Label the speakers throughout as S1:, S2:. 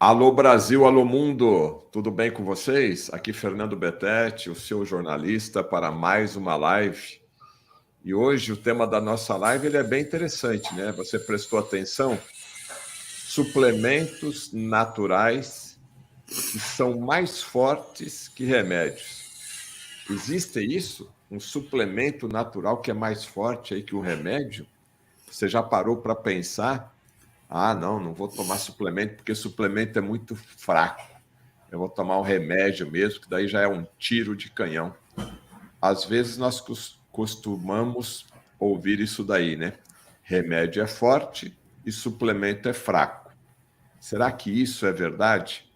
S1: Alô Brasil, alô mundo, tudo bem com vocês? Aqui Fernando Betete, o seu jornalista, para mais uma live. E hoje o tema da nossa live ele é bem interessante, né? Você prestou atenção? Suplementos naturais que são mais fortes que remédios. Existe isso? Um suplemento natural que é mais forte aí que o remédio? Você já parou para pensar? Ah, não vou tomar suplemento porque suplemento é muito fraco. Eu vou tomar um remédio mesmo, que daí já é um tiro de canhão. Às vezes nós costumamos ouvir isso daí, né? Remédio é forte e suplemento é fraco. Será que isso é verdade?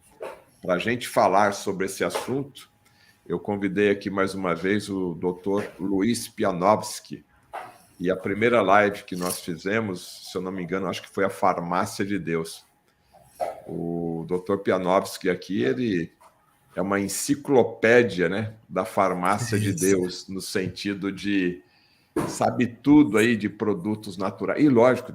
S1: Para a gente falar sobre esse assunto, eu convidei aqui mais uma vez o Dr. Luiz Pianovski. E a primeira live que nós fizemos, se eu não me engano, acho que foi a Farmácia de Deus. O Dr. Pianovski aqui, ele é uma enciclopédia, né, da farmácia de Deus, no sentido de sabe tudo aí de produtos naturais. E lógico,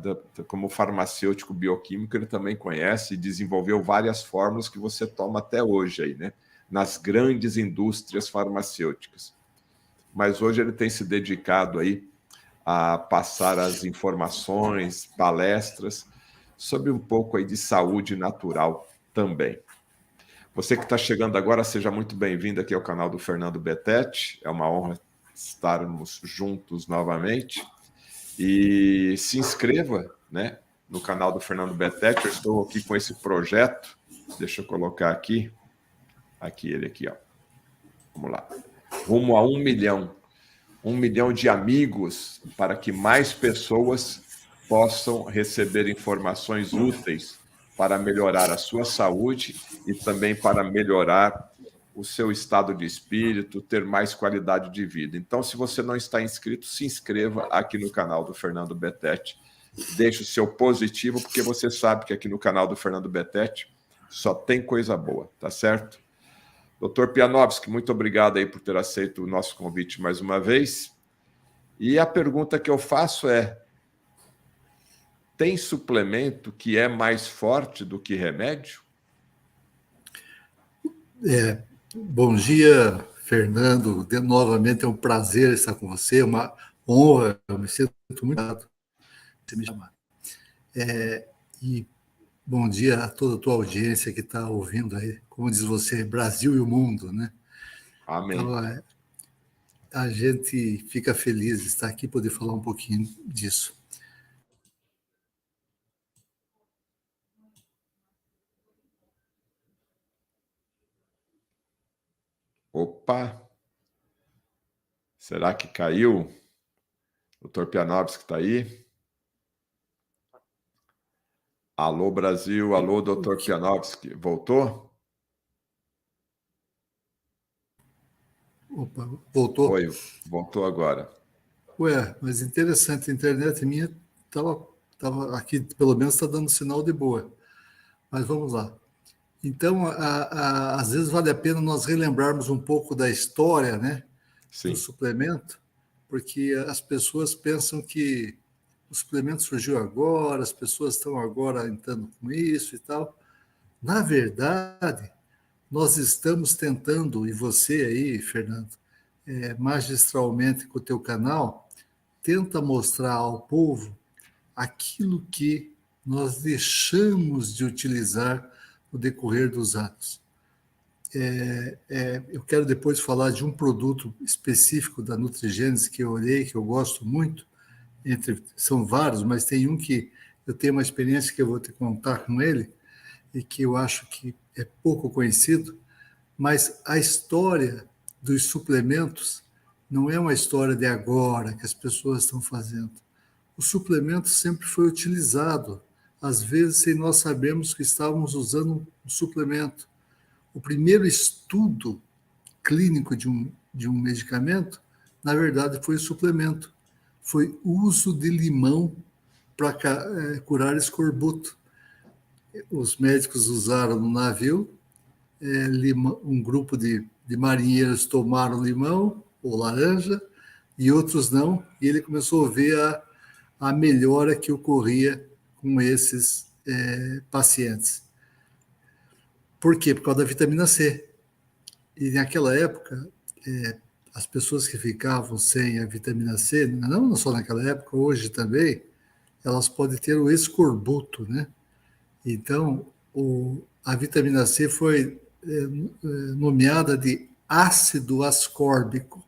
S1: como farmacêutico bioquímico, ele também conhece e desenvolveu várias fórmulas que você toma até hoje aí, né, nas grandes indústrias farmacêuticas. Mas hoje ele tem se dedicado aí a passar as informações, palestras sobre um pouco aí de saúde natural também. Você que está chegando agora, seja muito bem-vindo aqui ao canal do Fernando Betete. É uma honra estarmos juntos novamente. E se inscreva, né, no canal do Fernando Betete. Eu estou aqui com esse projeto. Deixa eu colocar aqui. Aqui, ele aqui, ó. Vamos lá. Rumo a 1 milhão. 1 milhão de amigos para que mais pessoas possam receber informações úteis para melhorar a sua saúde e também para melhorar o seu estado de espírito, ter mais qualidade de vida. Então, se você não está inscrito, se inscreva aqui no canal do Fernando Betete. Deixe o seu positivo, porque você sabe que aqui no canal do Fernando Betete só tem coisa boa, tá certo? Dr. Pianovski, muito obrigado aí por ter aceito o nosso convite mais uma vez. E a pergunta que eu faço é: tem suplemento que é mais forte do que remédio?
S2: Bom dia, Fernando. Novamente é um prazer estar com você, uma honra. Eu me sinto muito honrado de me chamar. E bom dia a toda a tua audiência que está ouvindo aí, como diz você, Brasil e o mundo, né?
S1: Amém.
S2: Então, a gente fica feliz de estar aqui e poder falar um pouquinho disso.
S1: Opa! Será que caiu? Dr. Pianovski está aí? Alô, Brasil. Alô, Dr. Pianovski. Voltou?
S2: Opa, voltou?
S1: Oi, voltou agora.
S2: Ué, mas interessante, a internet minha estava aqui, pelo menos está dando sinal de boa. Mas vamos lá. Então, às vezes vale a pena nós relembrarmos um pouco da história, né, do
S1: Sim.
S2: suplemento, porque as pessoas pensam que o suplemento surgiu agora, as pessoas estão agora entrando com isso e tal. Na verdade, nós estamos tentando, e você aí, Fernando, magistralmente com o teu canal, tenta mostrar ao povo aquilo que nós deixamos de utilizar no decorrer dos anos. Eu quero depois falar de um produto específico da Nutrigênese que eu olhei, que eu gosto muito, são vários, mas tem um que eu tenho uma experiência que eu vou te contar com ele, e que eu acho que é pouco conhecido, mas a história dos suplementos não é uma história de agora que as pessoas estão fazendo. O suplemento sempre foi utilizado, às vezes sem nós sabermos que estávamos usando um suplemento. O primeiro estudo clínico de um medicamento, na verdade, foi o suplemento. Foi uso de limão para curar escorbuto. Os médicos usaram no navio, um grupo de marinheiros tomaram limão ou laranja e outros não, e ele começou a ver a melhora que ocorria com esses pacientes. Por quê? Por causa da vitamina C. E naquela época, as pessoas que ficavam sem a vitamina C, não só naquela época, hoje também, elas podem ter o escorbuto, né? Então, a vitamina C foi nomeada de ácido ascórbico.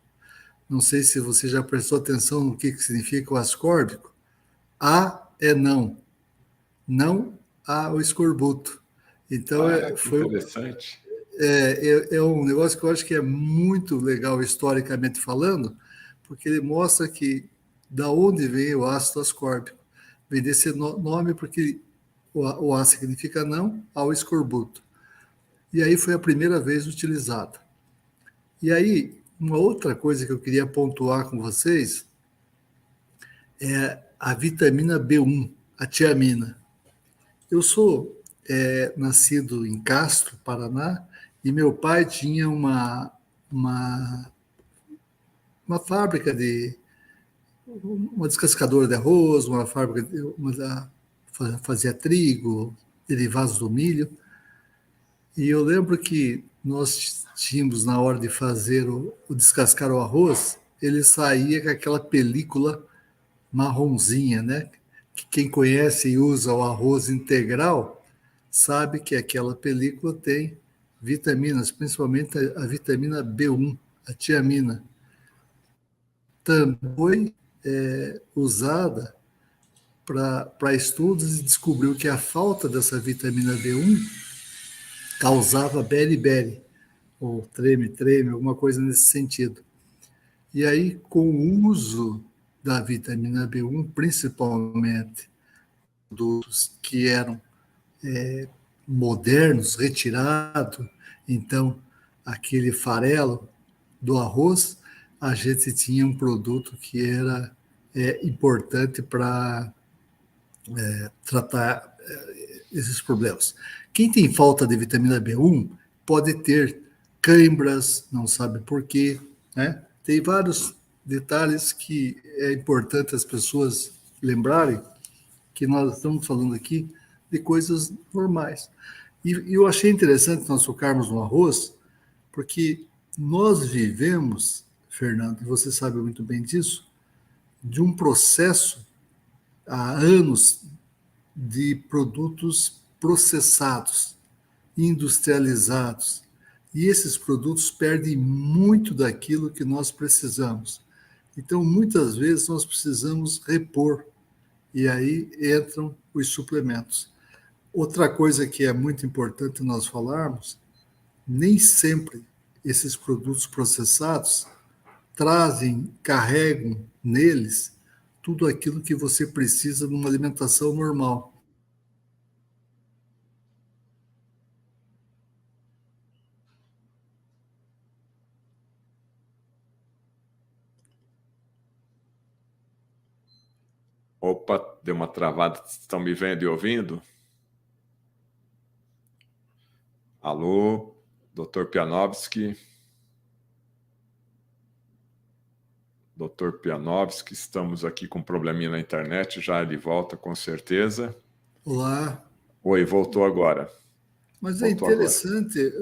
S2: Não sei se você já prestou atenção no que significa o ascórbico. A é não, não há o escorbuto. Então,
S1: Que interessante.
S2: é um negócio que eu acho que é muito legal historicamente falando, porque ele mostra que da onde vem o ácido ascórbico. Vem desse nome porque o A significa não ao escorbuto. E aí foi a primeira vez utilizada. E aí, uma outra coisa que eu queria pontuar com vocês é a vitamina B1, a tiamina. Eu sou nascido em Castro, Paraná, e meu pai tinha uma, uma fábrica de uma descascadora de arroz, uma fábrica fazia trigo, derivados do milho. E eu lembro que nós tínhamos, na hora de fazer o descascar o arroz, ele saía com aquela película marronzinha, né? Que quem conhece e usa o arroz integral sabe que aquela película tem vitaminas, principalmente a vitamina B1, a tiamina. Também foi usada para estudos e descobriu que a falta dessa vitamina B1 causava beriberi, ou treme-treme, alguma coisa nesse sentido. E aí, com o uso da vitamina B1, principalmente dos que eram modernos, retirado, então aquele farelo do arroz, a gente tinha um produto que era importante para tratar esses problemas. Quem tem falta de vitamina B1 pode ter câimbras, não sabe por quê, né? Tem vários detalhes que é importante as pessoas lembrarem que nós estamos falando aqui de coisas normais. E eu achei interessante nós focarmos no arroz, porque nós vivemos, Fernando, e você sabe muito bem disso, de um processo há anos de produtos processados, industrializados. E esses produtos perdem muito daquilo que nós precisamos. Então, muitas vezes, nós precisamos repor. E aí entram os suplementos. Outra coisa que é muito importante nós falarmos, nem sempre esses produtos processados trazem, carregam neles tudo aquilo que você precisa numa alimentação normal.
S1: Opa, deu uma travada. Estão me vendo e ouvindo? Alô, Dr. Pianovski. Dr. Pianovski, estamos aqui com um probleminha na internet, já ele volta com certeza.
S2: Olá.
S1: Oi, voltou agora.
S2: Mas voltou é interessante,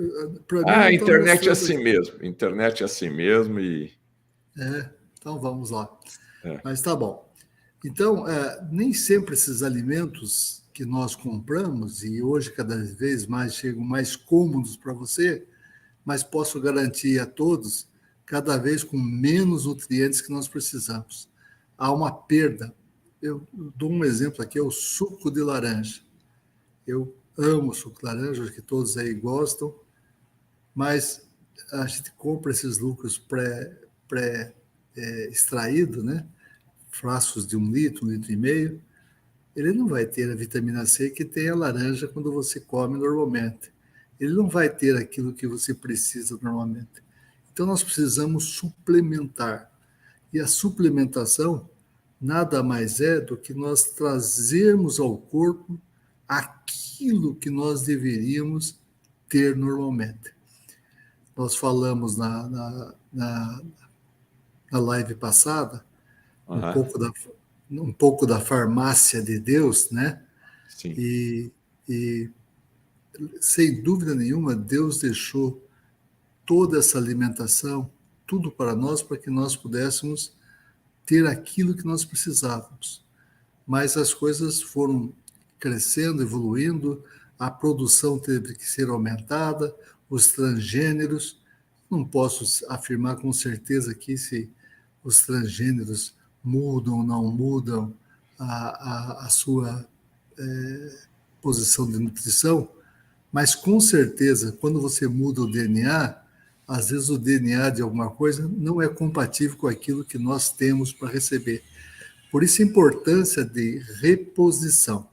S1: para mim. A internet é assim mesmo, internet é assim mesmo e...
S2: então vamos lá. Mas tá bom. Então, nem sempre esses alimentos que nós compramos, e hoje cada vez mais chegam mais cômodos para você, mas posso garantir a todos, cada vez com menos nutrientes que nós precisamos. Há uma perda. Eu dou um exemplo aqui, é o suco de laranja. Eu amo suco de laranja, acho que todos aí gostam, mas a gente compra esses lucros pré-extraídos, né? Frascos de 1 litro, 1,5 litro, ele não vai ter a vitamina C que tem a laranja quando você come normalmente. Ele não vai ter aquilo que você precisa normalmente. Então, nós precisamos suplementar. E a suplementação nada mais é do que nós trazermos ao corpo aquilo que nós deveríamos ter normalmente. Nós falamos na live passada um pouco da farmácia de Deus, né?
S1: Sim.
S2: E sem dúvida nenhuma, Deus deixou toda essa alimentação, tudo para nós, para que nós pudéssemos ter aquilo que nós precisávamos. Mas as coisas foram crescendo, evoluindo, a produção teve que ser aumentada, os transgêneros. Não posso afirmar com certeza aqui se os transgêneros mudam ou não mudam a sua posição de nutrição, mas com certeza, quando você muda o DNA, às vezes o DNA de alguma coisa não é compatível com aquilo que nós temos para receber. Por isso a importância de reposição.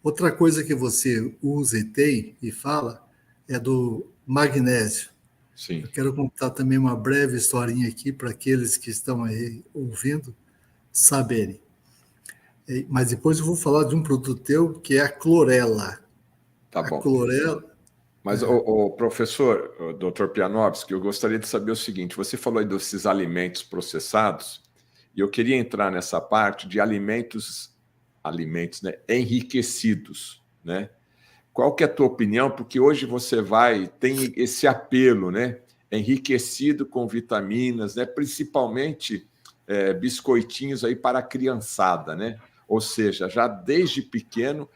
S2: Outra coisa que você usa e tem e fala é do magnésio.
S1: Sim.
S2: Eu quero contar também uma breve historinha aqui para aqueles que estão aí ouvindo saberem. Mas depois eu vou falar de um produto teu que é a clorela.
S1: Tá bom.
S2: A clorela...
S1: Mas, o professor, o Dr. Pianovski, eu gostaria de saber o seguinte, você falou aí desses alimentos processados, e eu queria entrar nessa parte de alimentos, né, enriquecidos, né? Qual que é a tua opinião? Porque hoje você tem esse apelo, né? Enriquecido com vitaminas, né? Principalmente biscoitinhos aí para a criançada, né? Ou seja, já desde pequeno,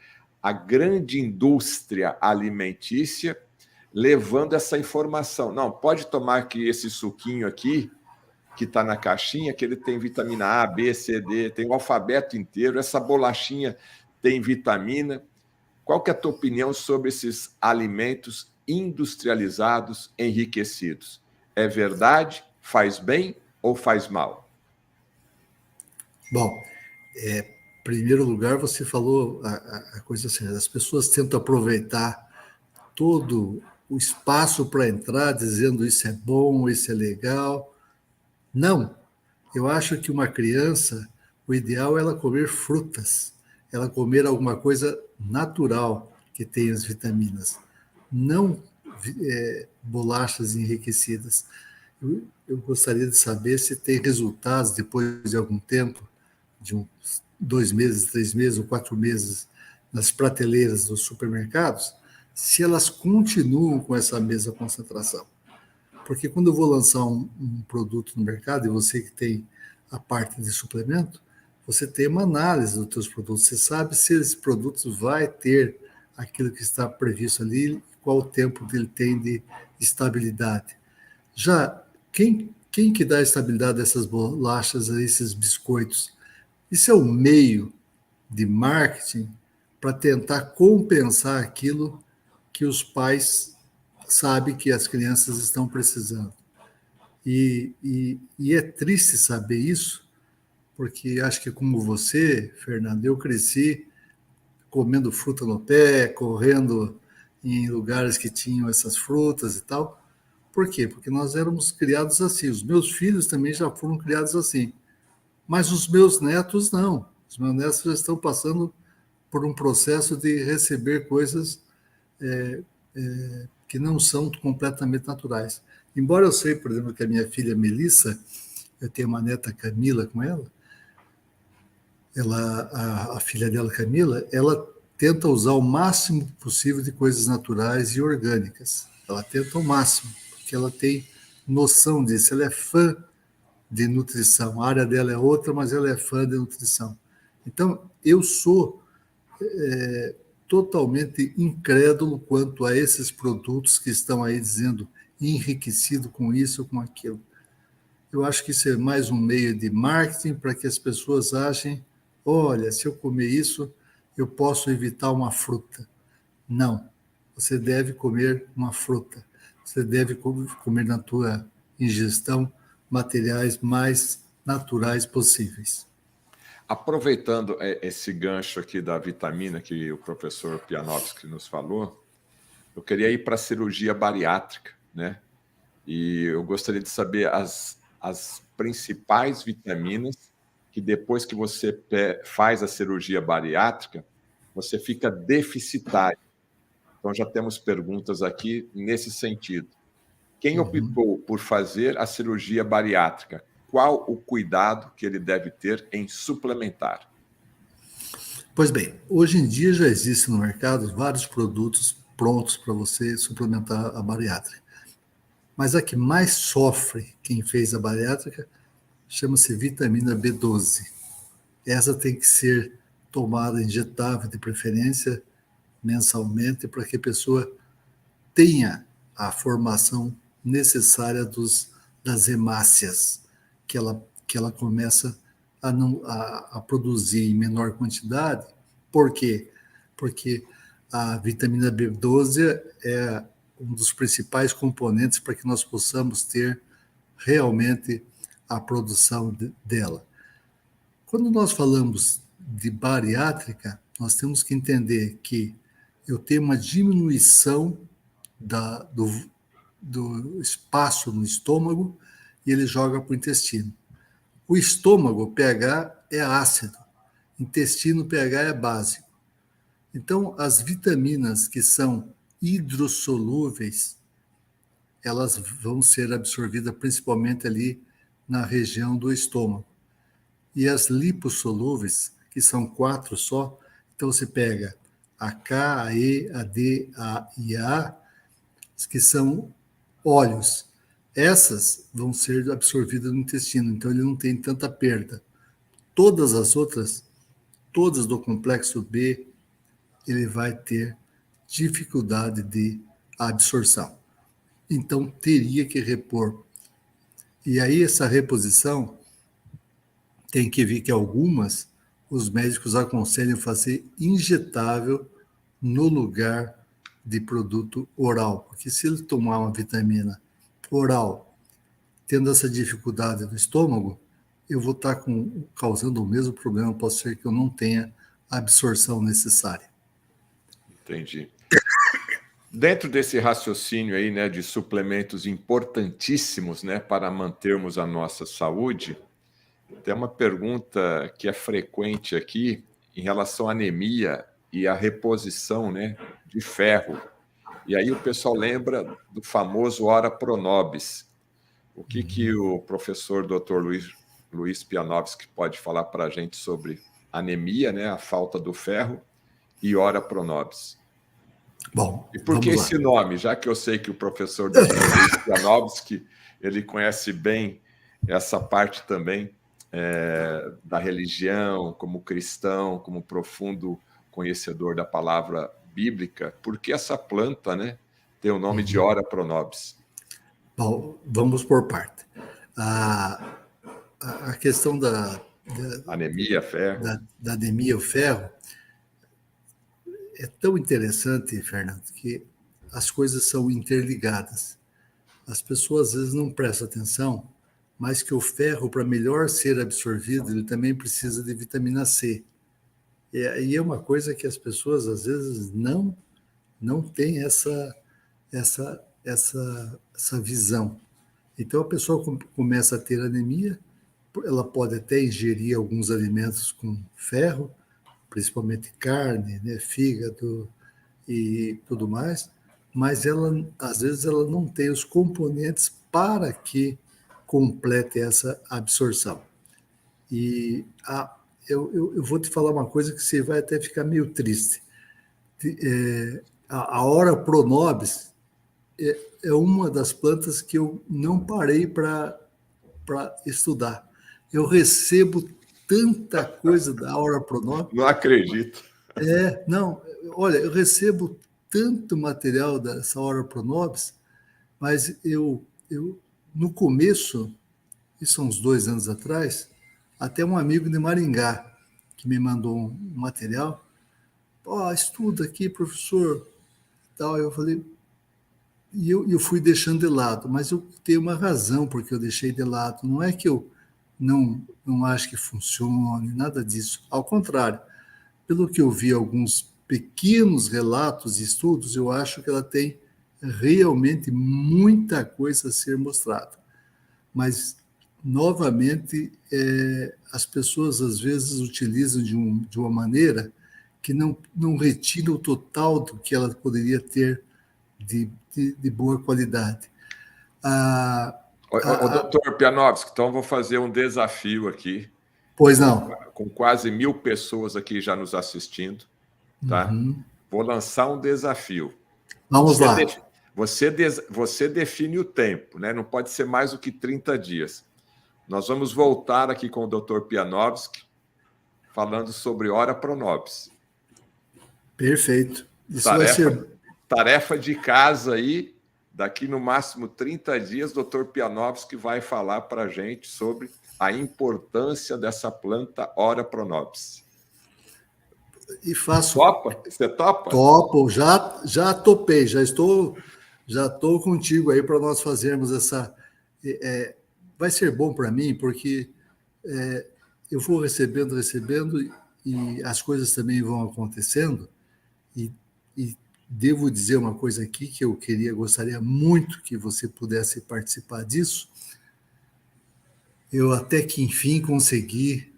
S1: a grande indústria alimentícia levando essa informação. Não, pode tomar aqui esse suquinho aqui, que está na caixinha, que ele tem vitamina A, B, C, D, tem o alfabeto inteiro, essa bolachinha tem vitamina. Qual que é a tua opinião sobre esses alimentos industrializados, enriquecidos? É verdade? Faz bem ou faz mal?
S2: Bom, em primeiro lugar, você falou a coisa certa. As pessoas tentam aproveitar todo o espaço para entrar, dizendo isso é bom, isso é legal. Não. Eu acho que uma criança, o ideal é ela comer frutas, ela comer alguma coisa natural que tenha as vitaminas, não bolachas enriquecidas. Eu gostaria de saber se tem resultados depois de algum tempo, de 2 meses, 3 meses ou 4 meses, nas prateleiras dos supermercados, se elas continuam com essa mesma concentração. Porque quando eu vou lançar um produto no mercado, e você que tem a parte de suplemento, você tem uma análise dos seus produtos, você sabe se esse produto vai ter aquilo que está previsto ali, qual o tempo que ele tem de estabilidade. Já, quem que dá a estabilidade dessas bolachas, esses biscoitos? Isso é um meio de marketing para tentar compensar aquilo que os pais sabem que as crianças estão precisando. E é triste saber isso, porque acho que como você, Fernando, eu cresci comendo fruta no pé, correndo em lugares que tinham essas frutas e tal. Por quê? Porque nós éramos criados assim. Os meus filhos também já foram criados assim. Mas os meus netos não. Os meus netos já estão passando por um processo de receber coisas que não são completamente naturais. Embora eu sei, por exemplo, que a minha filha Melissa, eu tenho uma neta Camila com ela, a filha dela, Camila, ela tenta usar o máximo possível de coisas naturais e orgânicas. Ela tenta o máximo, porque ela tem noção disso. Ela é fã de nutrição. A área dela é outra, mas ela é fã de nutrição. Então, eu sou totalmente incrédulo quanto a esses produtos que estão aí dizendo enriquecido com isso ou com aquilo. Eu acho que isso é mais um meio de marketing para que as pessoas achem, olha, se eu comer isso, eu posso evitar uma fruta. Não, você deve comer uma fruta. Você deve comer na tua ingestão materiais mais naturais possíveis.
S1: Aproveitando esse gancho aqui da vitamina que o professor Pianovski nos falou, eu queria ir para a cirurgia bariátrica, né? E eu gostaria de saber as principais vitaminas que depois que você faz a cirurgia bariátrica, você fica deficitário. Então já temos perguntas aqui nesse sentido. Quem optou por fazer a cirurgia bariátrica, qual o cuidado que ele deve ter em suplementar?
S2: Pois bem, hoje em dia já existem no mercado vários produtos prontos para você suplementar a bariátrica. Mas a que mais sofre quem fez a bariátrica chama-se vitamina B12. Essa tem que ser tomada injetável, de preferência mensalmente, para que a pessoa tenha a formação necessária das hemácias, que ela começa a produzir em menor quantidade. Por quê? Porque a vitamina B12 é um dos principais componentes para que nós possamos ter realmente a produção dela. Quando nós falamos de bariátrica, nós temos que entender que eu tenho uma diminuição do espaço no estômago e ele joga para o intestino. O estômago, o pH, é ácido. Intestino, pH, é básico. Então, as vitaminas que são hidrossolúveis, elas vão ser absorvidas principalmente ali na região do estômago. E as lipossolúveis, que são 4 só, então você pega a K, a E, a D, a I, A, que são óleos. Essas vão ser absorvidas no intestino, então ele não tem tanta perda. Todas as outras, todas do complexo B, ele vai ter dificuldade de absorção. Então, teria que repor. E aí, essa reposição, tem que ver que algumas, os médicos aconselham fazer injetável no lugar de produto oral. Porque se ele tomar uma vitamina oral, tendo essa dificuldade no estômago, eu vou estar causando o mesmo problema, pode ser que eu não tenha a absorção necessária.
S1: Entendi. Dentro desse raciocínio aí, né, de suplementos importantíssimos, né, para mantermos a nossa saúde, tem uma pergunta que é frequente aqui em relação à anemia e à reposição, né, de ferro. E aí o pessoal lembra do famoso ora pro nobis. O que o professor Dr. Luiz Pianovski pode falar para a gente sobre anemia, né, a falta do ferro, e ora pro nobis?
S2: Bom,
S1: e por que esse nome? Já que eu sei que o professor Dr. Luiz Pianovski, ele conhece bem essa parte também da religião, como cristão, como profundo conhecedor da palavra bíblica, por que essa planta, né, tem o nome de ora pro nobis?
S2: Bom, vamos por parte. A questão da
S1: anemia, ferro.
S2: Da anemia, o ferro, é tão interessante, Fernando, que as coisas são interligadas. As pessoas às vezes não prestam atenção, mas que o ferro, para melhor ser absorvido, ele também precisa de vitamina C. E é uma coisa que as pessoas às vezes não têm essa visão. Então a pessoa começa a ter anemia, ela pode até ingerir alguns alimentos com ferro, principalmente carne, né, fígado e tudo mais, mas ela, às vezes, ela não tem os componentes para que complete essa absorção. E eu vou te falar uma coisa que você vai até ficar meio triste. A ora pro nobis é uma das plantas que eu não parei para estudar. Eu recebo tanta coisa da ora pro nobis.
S1: Não acredito.
S2: Não, olha, eu recebo tanto material dessa ora pro nobis, mas eu no começo, isso há uns 2 anos atrás, até um amigo de Maringá que me mandou um material, estuda aqui, professor, tal. Eu falei, e eu fui deixando de lado, mas eu tenho uma razão porque eu deixei de lado. Não é que eu não acho que funcione, nada disso. Ao contrário, pelo que eu vi alguns pequenos relatos e estudos, eu acho que ela tem realmente muita coisa a ser mostrada. Mas, novamente, as pessoas às vezes utilizam de uma maneira que não retira o total do que ela poderia ter de boa qualidade.
S1: Doutor Pianovski, então vou fazer um desafio aqui.
S2: Pois não.
S1: Com quase 1.000 pessoas aqui já nos assistindo, tá? Vou lançar um desafio.
S2: Vamos lá.
S1: Você define o tempo, né? Não pode ser mais do que 30 dias. Nós vamos voltar aqui com o Dr. Pianovski, falando sobre Ora Pro Nobis.
S2: Perfeito. Isso vai ser...
S1: Tarefa de casa aí, daqui no máximo 30 dias, o Dr. Pianovski vai falar para a gente sobre a importância dessa planta Ora Pro Nobis.
S2: E faço...
S1: Topa? Você topa?
S2: Topo, já topei, já estou contigo aí para nós fazermos essa... vai ser bom para mim, porque eu vou recebendo, e as coisas também vão acontecendo, e devo dizer uma coisa aqui que eu gostaria muito que você pudesse participar disso. Eu até que enfim consegui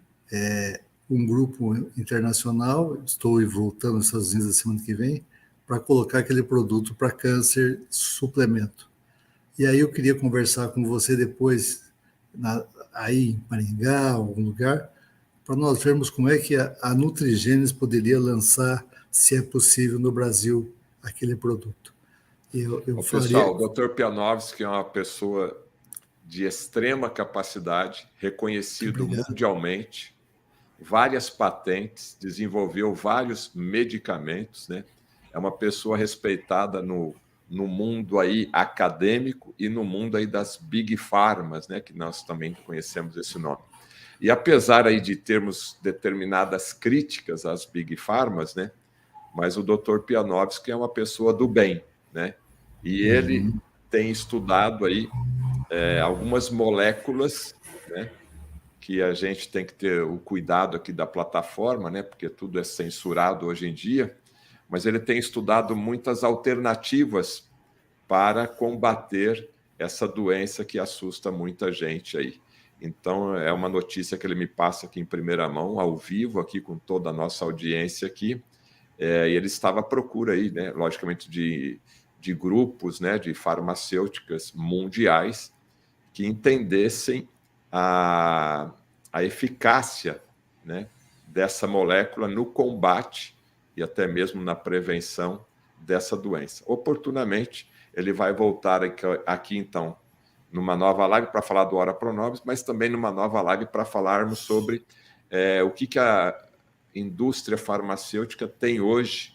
S2: um grupo internacional, estou voltando aos Estados Unidos a semana que vem, para colocar aquele produto para câncer suplemento. E aí eu queria conversar com você depois, aí em Maringá, algum lugar, para nós vermos como é que a Nutrigenes poderia lançar, se é possível, no Brasil, aquele produto.
S1: Pessoal, o Dr. Pianovski é uma pessoa de extrema capacidade, reconhecido mundialmente, várias patentes, desenvolveu vários medicamentos, né? É uma pessoa respeitada no mundo aí acadêmico e no mundo aí das Big Pharmas, né? Que nós também conhecemos esse nome. E apesar aí de termos determinadas críticas às Big Pharmas, né? Mas o Dr. Pianovski é uma pessoa do bem, né? E ele tem estudado aí algumas moléculas, né? Que a gente tem que ter o cuidado aqui da plataforma, né? Porque tudo é censurado hoje em dia, mas ele tem estudado muitas alternativas para combater essa doença que assusta muita gente aí. Então, é uma notícia que ele me passa aqui em primeira mão, ao vivo, aqui com toda a nossa audiência aqui. E ele estava à procura aí, né? Logicamente, de grupos, né? De farmacêuticas mundiais que entendessem a eficácia, né, dessa molécula no combate e até mesmo na prevenção dessa doença. Oportunamente, ele vai voltar aqui então, numa nova live para falar do Ora Pro Nobis, mas também numa nova live para falarmos sobre o que a indústria farmacêutica tem hoje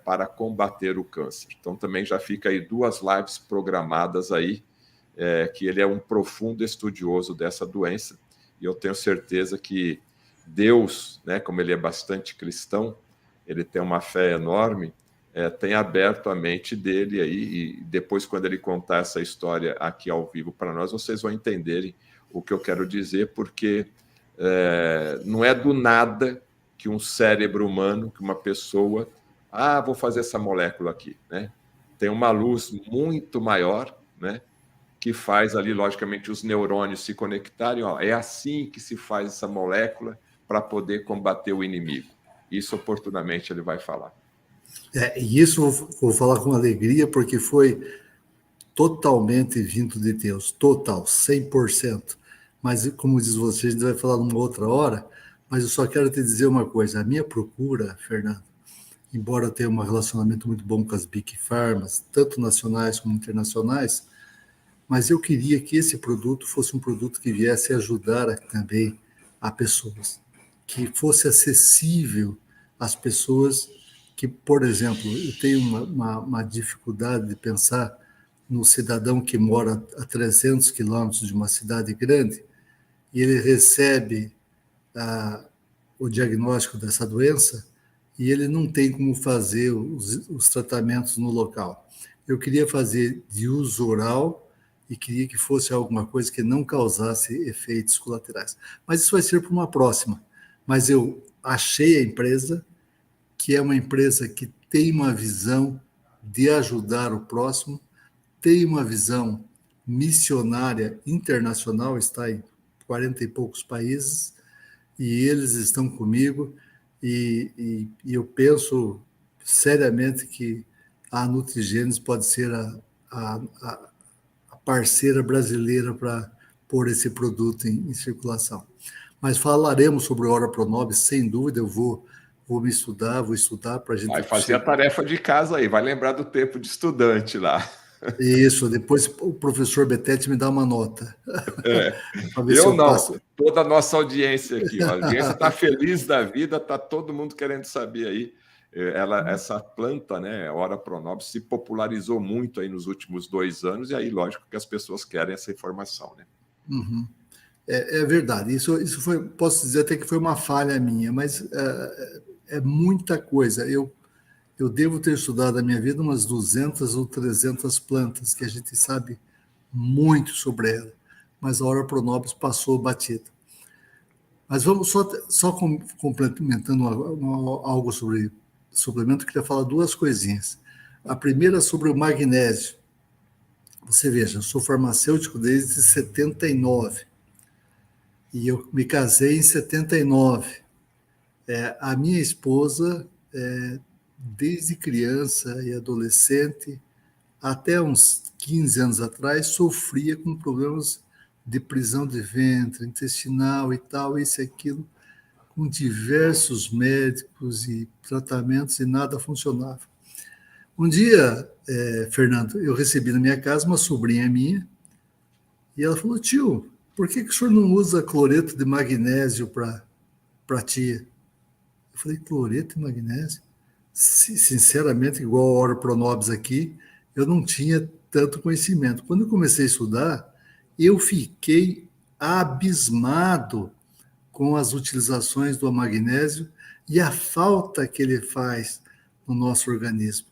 S1: para combater o câncer. Então, também já fica aí 2 lives programadas aí, que ele é um profundo estudioso dessa doença, e eu tenho certeza que Deus, né, como ele é bastante cristão, ele tem uma fé enorme, tem aberto a mente dele aí, e depois, quando ele contar essa história aqui ao vivo para nós, vocês vão entenderem o que eu quero dizer, porque não é do nada que um cérebro humano, que uma pessoa, vou fazer essa molécula aqui, né? Tem uma luz muito maior, né? Que faz ali, logicamente, os neurônios se conectarem. É assim que se faz essa molécula para poder combater o inimigo. Isso, oportunamente, ele vai falar.
S2: E isso vou falar com alegria, porque foi totalmente vindo de Deus, total, 100%. Mas, como diz você, a gente vai falar numa outra hora, mas eu só quero te dizer uma coisa. A minha procura, Fernando, embora eu tenha um relacionamento muito bom com as Big Pharmas, tanto nacionais como internacionais, mas eu queria que esse produto fosse um produto que viesse ajudar também a pessoas, que fosse acessível às pessoas que, por exemplo, eu tenho uma dificuldade de pensar no cidadão que mora a 300 quilômetros de uma cidade grande e ele recebe o diagnóstico dessa doença e ele não tem como fazer os tratamentos no local. Eu queria fazer de uso oral e queria que fosse alguma coisa que não causasse efeitos colaterais. Mas isso vai ser para uma próxima. Mas eu achei a empresa, que é uma empresa que tem uma visão de ajudar o próximo, tem uma visão missionária internacional, está em 40 e poucos países, e eles estão comigo, e eu penso seriamente que a Nutrigenes pode ser a parceira brasileira para pôr esse produto em circulação. Mas falaremos sobre o Ora Pro Nobis, sem dúvida, eu vou vou estudar para a gente
S1: Vai fazer a
S2: chegar.
S1: tarefa de casa aí, vai lembrar do tempo de estudante lá.
S2: Isso, depois o professor Betete me dá uma nota,
S1: É.
S2: para ver se
S1: Eu
S2: eu
S1: não,
S2: passo.
S1: toda a nossa audiência aqui, ó. A audiência está feliz da vida, está todo mundo querendo saber aí. Essa planta, né, a Ora Pronobis, se popularizou muito aí nos últimos 2 anos, e aí, lógico, que as pessoas querem essa informação, né?
S2: Uhum. É verdade, isso foi, posso dizer até que foi uma falha minha, mas é muita coisa. Eu devo ter estudado na minha vida umas 200 ou 300 plantas, que a gente sabe muito sobre ela, mas a Ora Pronobis passou batida. Mas vamos só complementando algo sobre suplemento, eu queria falar duas coisinhas. A primeira é sobre o magnésio. Você veja, eu sou farmacêutico desde 79 e eu me casei em 79. A minha esposa, desde criança e adolescente, até uns 15 anos atrás, sofria com problemas de prisão de ventre, intestinal e tal, isso e aquilo, com diversos médicos e tratamentos e nada funcionava. Um dia, Fernando, eu recebi na minha casa uma sobrinha minha e ela falou: tio, por que o senhor não usa cloreto de magnésio para tia? Eu falei: cloreto de magnésio? Sinceramente, igual a Ora Pronobis aqui, eu não tinha tanto conhecimento. Quando eu comecei a estudar, eu fiquei abismado com as utilizações do magnésio e a falta que ele faz no nosso organismo.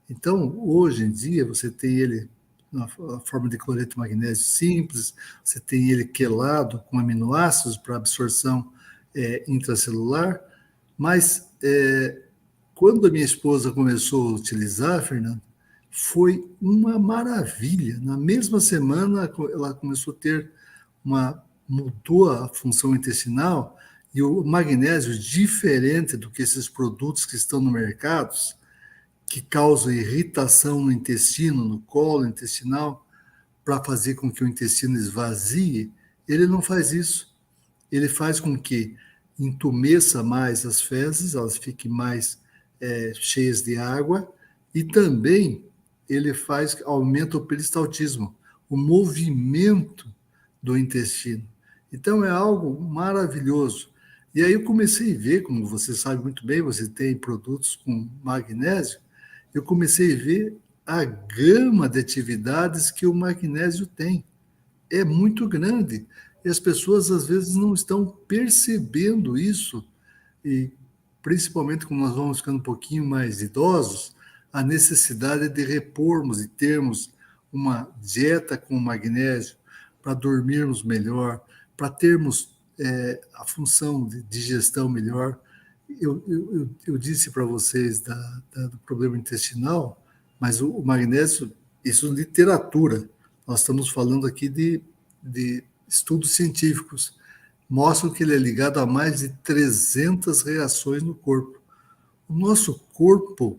S2: Então, hoje em dia, você tem ele na forma de cloreto de magnésio simples, você tem ele quelado com aminoácidos para absorção intracelular, mas quando a minha esposa começou a utilizar, Fernando, foi uma maravilha. Na mesma semana, ela começou a ter mudou a função intestinal e o magnésio, diferente do que esses produtos que estão no mercado, que causam irritação no intestino, no colo intestinal, para fazer com que o intestino esvazie, ele não faz isso. Ele faz com que entumeça mais as fezes, elas fiquem mais cheias de água, e também ele aumenta o peristaltismo, o movimento do intestino. Então é algo maravilhoso. E aí eu comecei a ver, como você sabe muito bem, você tem produtos com magnésio, eu comecei a ver a gama de atividades que o magnésio tem. É muito grande. E as pessoas, às vezes, não estão percebendo isso. E, principalmente, como nós vamos ficando um pouquinho mais idosos, a necessidade de repormos e termos uma dieta com magnésio para dormirmos melhor, para termos a função de digestão melhor. Eu disse para vocês do problema intestinal, mas o magnésio, isso é literatura. Nós estamos falando aqui de estudos científicos. Mostram que ele é ligado a mais de 300 reações no corpo. O nosso corpo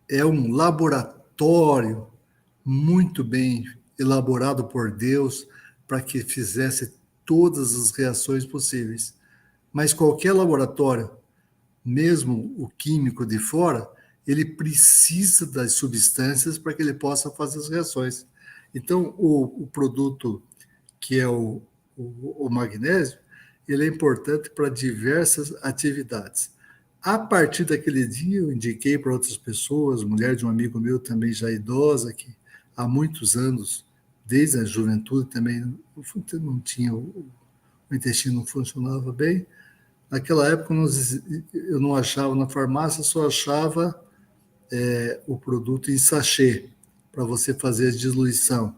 S2: é um laboratório muito bem elaborado por Deus para que fizesse todas as reações possíveis. Mas qualquer laboratório, mesmo o químico de fora, ele precisa das substâncias para que ele possa fazer as reações. Então, o produto que é o magnésio, ele é importante para diversas atividades. A partir daquele dia, eu indiquei para outras pessoas, mulher de um amigo meu também já idosa, que há muitos anos, desde a juventude também, não tinha, o intestino não funcionava bem. Naquela época, eu não achava na farmácia, só achava o produto em sachê, para você fazer a diluição.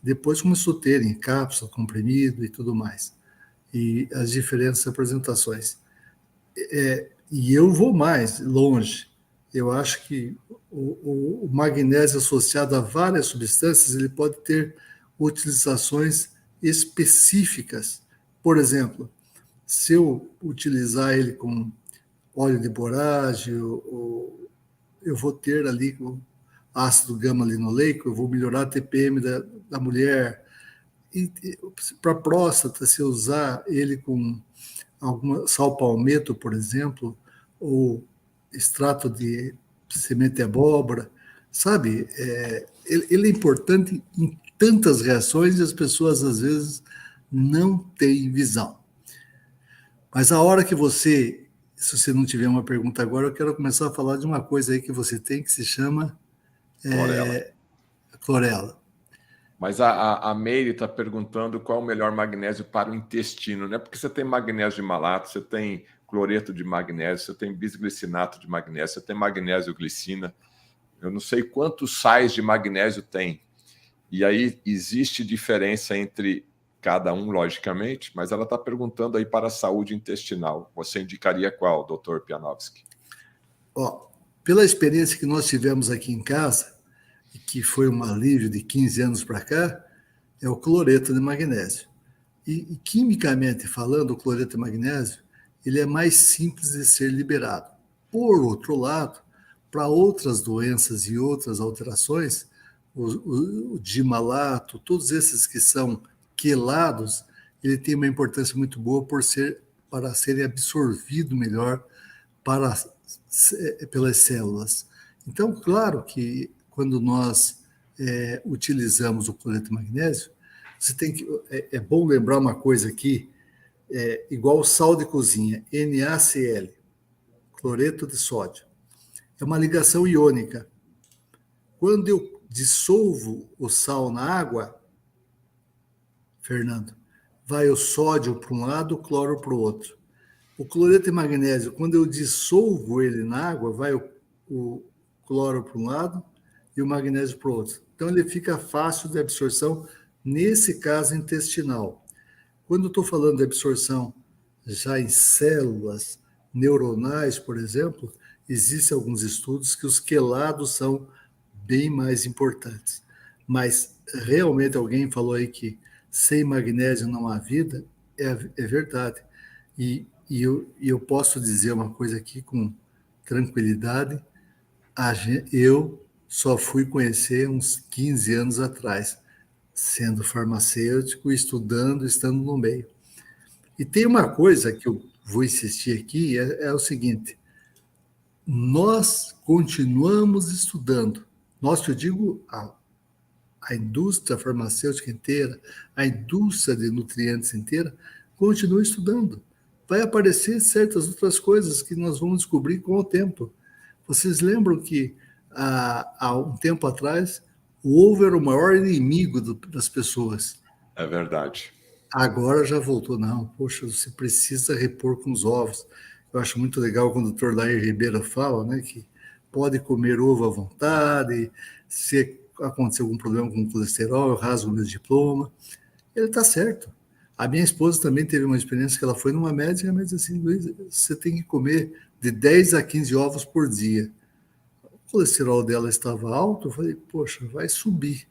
S2: Depois começou a ter em cápsula, comprimido e tudo mais. E as diferentes apresentações. E eu vou mais longe. Eu acho que o magnésio associado a várias substâncias, ele pode ter utilizações específicas. Por exemplo, se eu utilizar ele com óleo de boragem, eu vou ter ali o ácido gama-linoleico, eu vou melhorar a TPM da mulher. E para próstata, se eu usar ele com alguma sal palmeto, por exemplo, ou extrato de semente de abóbora, sabe? Ele é importante em tantas reações e as pessoas, às vezes, não têm visão. Mas a hora que você, se você não tiver uma pergunta agora, eu quero começar a falar de uma coisa aí que você tem que se chama
S1: Clorela.
S2: clorela.
S1: Mas a Meire está perguntando qual é o melhor magnésio para o intestino, né? Porque você tem magnésio de malato, você tem cloreto de magnésio, você tem bisglicinato de magnésio, você tem magnésio glicina. Eu não sei quantos sais de magnésio tem. E aí existe diferença entre cada um, logicamente, mas ela está perguntando aí para a saúde intestinal. Você indicaria qual, doutor Pianowski?
S2: Ó, pela experiência que nós tivemos aqui em casa, que foi um alívio de 15 anos para cá, é o cloreto de magnésio. E quimicamente falando, o cloreto de magnésio, ele é mais simples de ser liberado. Por outro lado, para outras doenças e outras alterações, o dimalato, todos esses que são quelados, ele tem uma importância muito boa para serem absorvidos melhor pelas células. Então, claro que quando nós utilizamos o cloreto de magnésio, você tem que, é bom lembrar uma coisa aqui, igual o sal de cozinha, NaCl, cloreto de sódio. É uma ligação iônica. Quando eu dissolvo o sal na água, Fernando, vai o sódio para um lado, o cloro para o outro. O cloreto de magnésio, quando eu dissolvo ele na água, vai o cloro para um lado e o magnésio para o outro. Então, ele fica fácil de absorção, nesse caso intestinal. Quando eu estou falando de absorção já em células neuronais, por exemplo, existem alguns estudos que os quelados são bem mais importantes. Mas realmente alguém falou aí que sem magnésio não há vida, é verdade. E eu posso dizer uma coisa aqui com tranquilidade, eu só fui conhecer uns 15 anos atrás, sendo farmacêutico, estudando, estando no meio. E tem uma coisa que eu vou insistir aqui, é o seguinte, nós continuamos estudando, nós, que eu digo, a indústria farmacêutica inteira, a indústria de nutrientes inteira, continua estudando. Vai aparecer certas outras coisas que nós vamos descobrir com o tempo. Vocês lembram que há um tempo atrás o ovo era o maior inimigo das pessoas.
S1: É verdade.
S2: Agora já voltou, não. Poxa, você precisa repor com os ovos. Eu acho muito legal quando o doutor Lair Ribeiro fala, né, que pode comer ovo à vontade, se acontecer algum problema com o colesterol, eu rasgo o meu diploma. Ele está certo. A minha esposa também teve uma experiência que ela foi numa médica, mas assim, Luiz, você tem que comer de 10 a 15 ovos por dia. O colesterol dela estava alto, eu falei, poxa, vai subir.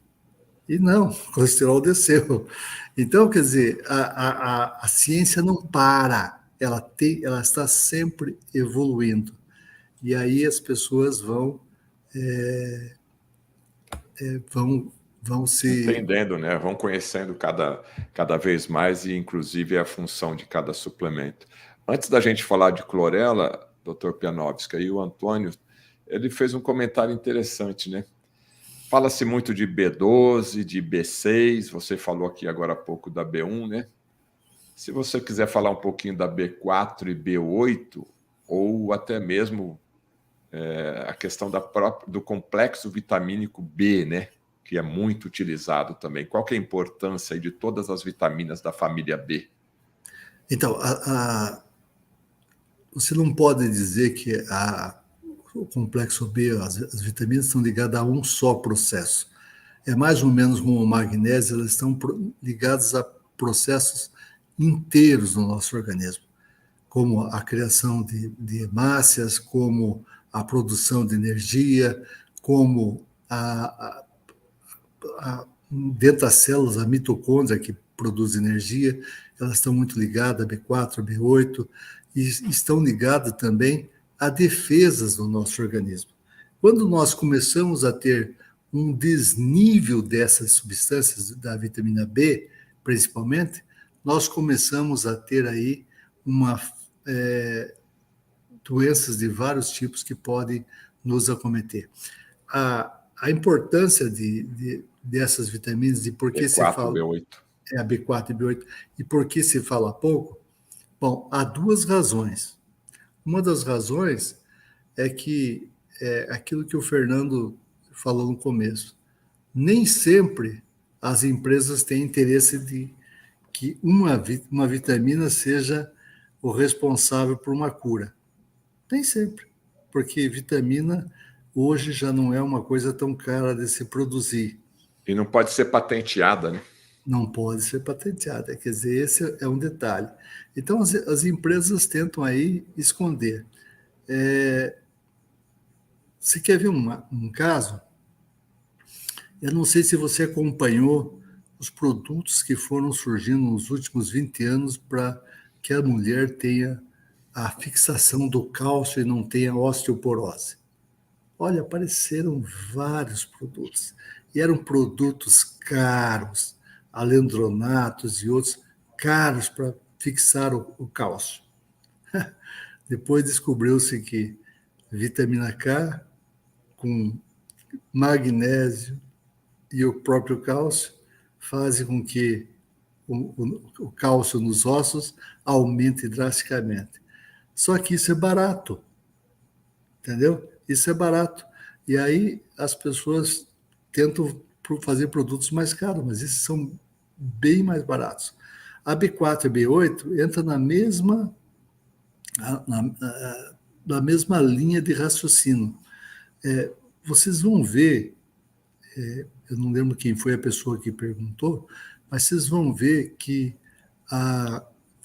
S2: E não, o colesterol desceu. Então, quer dizer, a ciência não para, ela está sempre evoluindo. E aí as pessoas vão se.
S1: Entendendo, né? Vão conhecendo cada vez mais e, inclusive, a função de cada suplemento. Antes da gente falar de clorela, doutor Pianowski, aí o Antônio, ele fez um comentário interessante, né? Fala-se muito de B12, de B6, você falou aqui agora há pouco da B1, né? Se você quiser falar um pouquinho da B4 e B8, ou até mesmo a questão do complexo vitamínico B, né? Que é muito utilizado também. Qual que é a importância aí de todas as vitaminas da família B?
S2: Então, você não pode dizer que o complexo B, as vitaminas estão ligadas a um só processo. É mais ou menos como o magnésio, elas estão ligadas a processos inteiros no nosso organismo, como a criação de hemácias, como a produção de energia, como dentro das células, a mitocôndria que produz energia, elas estão muito ligadas a B4, a B8, e estão ligadas também a defesas do nosso organismo. Quando nós começamos a ter um desnível dessas substâncias, da vitamina B, principalmente, nós começamos a ter aí doenças de vários tipos que podem nos acometer. A importância dessas vitaminas e por que se
S1: B4,
S2: fala
S1: B8.
S2: a B4 e B8 e por que se fala pouco? Bom, há duas razões. Uma das razões é que aquilo que o Fernando falou no começo. Nem sempre as empresas têm interesse de que uma vitamina seja o responsável por uma cura. Nem sempre, porque vitamina hoje já não é uma coisa tão cara de se produzir.
S1: E não pode ser patenteada, né?
S2: Não pode ser patenteada, quer dizer, esse é um detalhe. Então, as empresas tentam aí esconder. Você quer ver um caso? Eu não sei se você acompanhou os produtos que foram surgindo nos últimos 20 anos para que a mulher tenha a fixação do cálcio e não tenha osteoporose. Olha, apareceram vários produtos. E eram produtos caros, alendronatos e outros caros para fixar o cálcio. Depois descobriu-se que vitamina K com magnésio e o próprio cálcio fazem com que o cálcio nos ossos aumente drasticamente. Só que isso é barato, entendeu? Isso é barato. E aí as pessoas tentam fazer produtos mais caros, mas esses são bem mais baratos. A B4 e a B8 entra na mesma linha de raciocínio. Vocês vão ver, eu não lembro quem foi a pessoa que perguntou, mas vocês vão ver que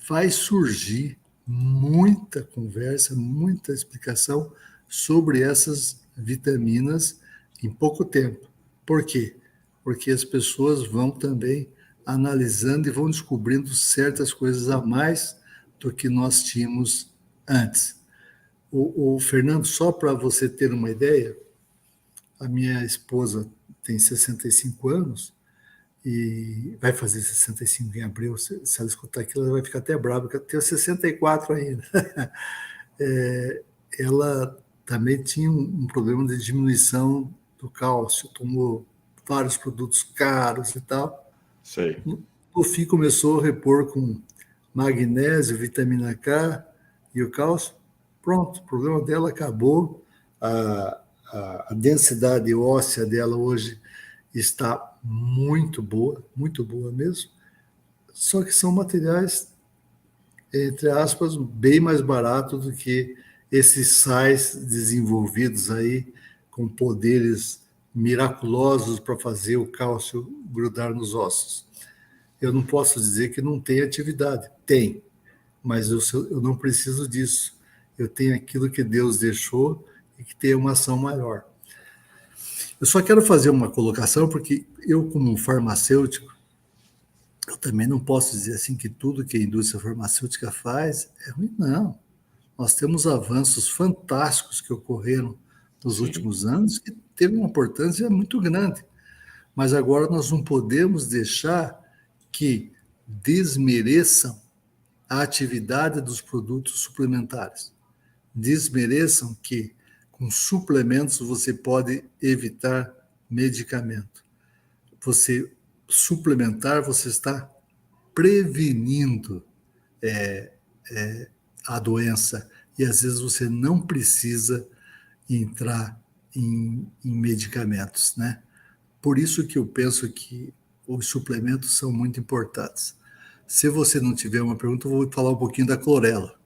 S2: vai surgir muita conversa, muita explicação sobre essas vitaminas em pouco tempo. Por quê? Porque as pessoas vão também analisando e vão descobrindo certas coisas a mais do que nós tínhamos antes. O Fernando, só para você ter uma ideia, a minha esposa tem 65 anos e vai fazer 65 em abril. Se ela escutar aquilo, ela vai ficar até brava, porque eu tenho 64 ainda. Ela também tinha um problema de diminuição do cálcio, tomou vários produtos caros e tal.
S1: Sei.
S2: No fim, começou a repor com magnésio, vitamina K e o cálcio. Pronto, o problema dela acabou. A densidade óssea dela hoje está muito boa mesmo. Só que são materiais, entre aspas, bem mais baratos do que esses sais desenvolvidos aí com poderes miraculosos para fazer o cálcio grudar nos ossos. Eu não posso dizer que não tem atividade. Tem, mas eu não preciso disso. Eu tenho aquilo que Deus deixou e que tem uma ação maior. Eu só quero fazer uma colocação, porque eu, como um farmacêutico, eu também não posso dizer assim que tudo que a indústria farmacêutica faz é ruim, não. Nós temos avanços fantásticos que ocorreram nos últimos anos, que teve uma importância muito grande. Mas agora nós não podemos deixar que desmereçam a atividade dos produtos suplementares. Desmereçam que com suplementos você pode evitar medicamento. Você suplementar, você está prevenindo a doença e às vezes você não precisa entrar em medicamentos, né? Por isso que eu penso que os suplementos são muito importantes. Se você não tiver uma pergunta, eu vou falar um pouquinho da clorela.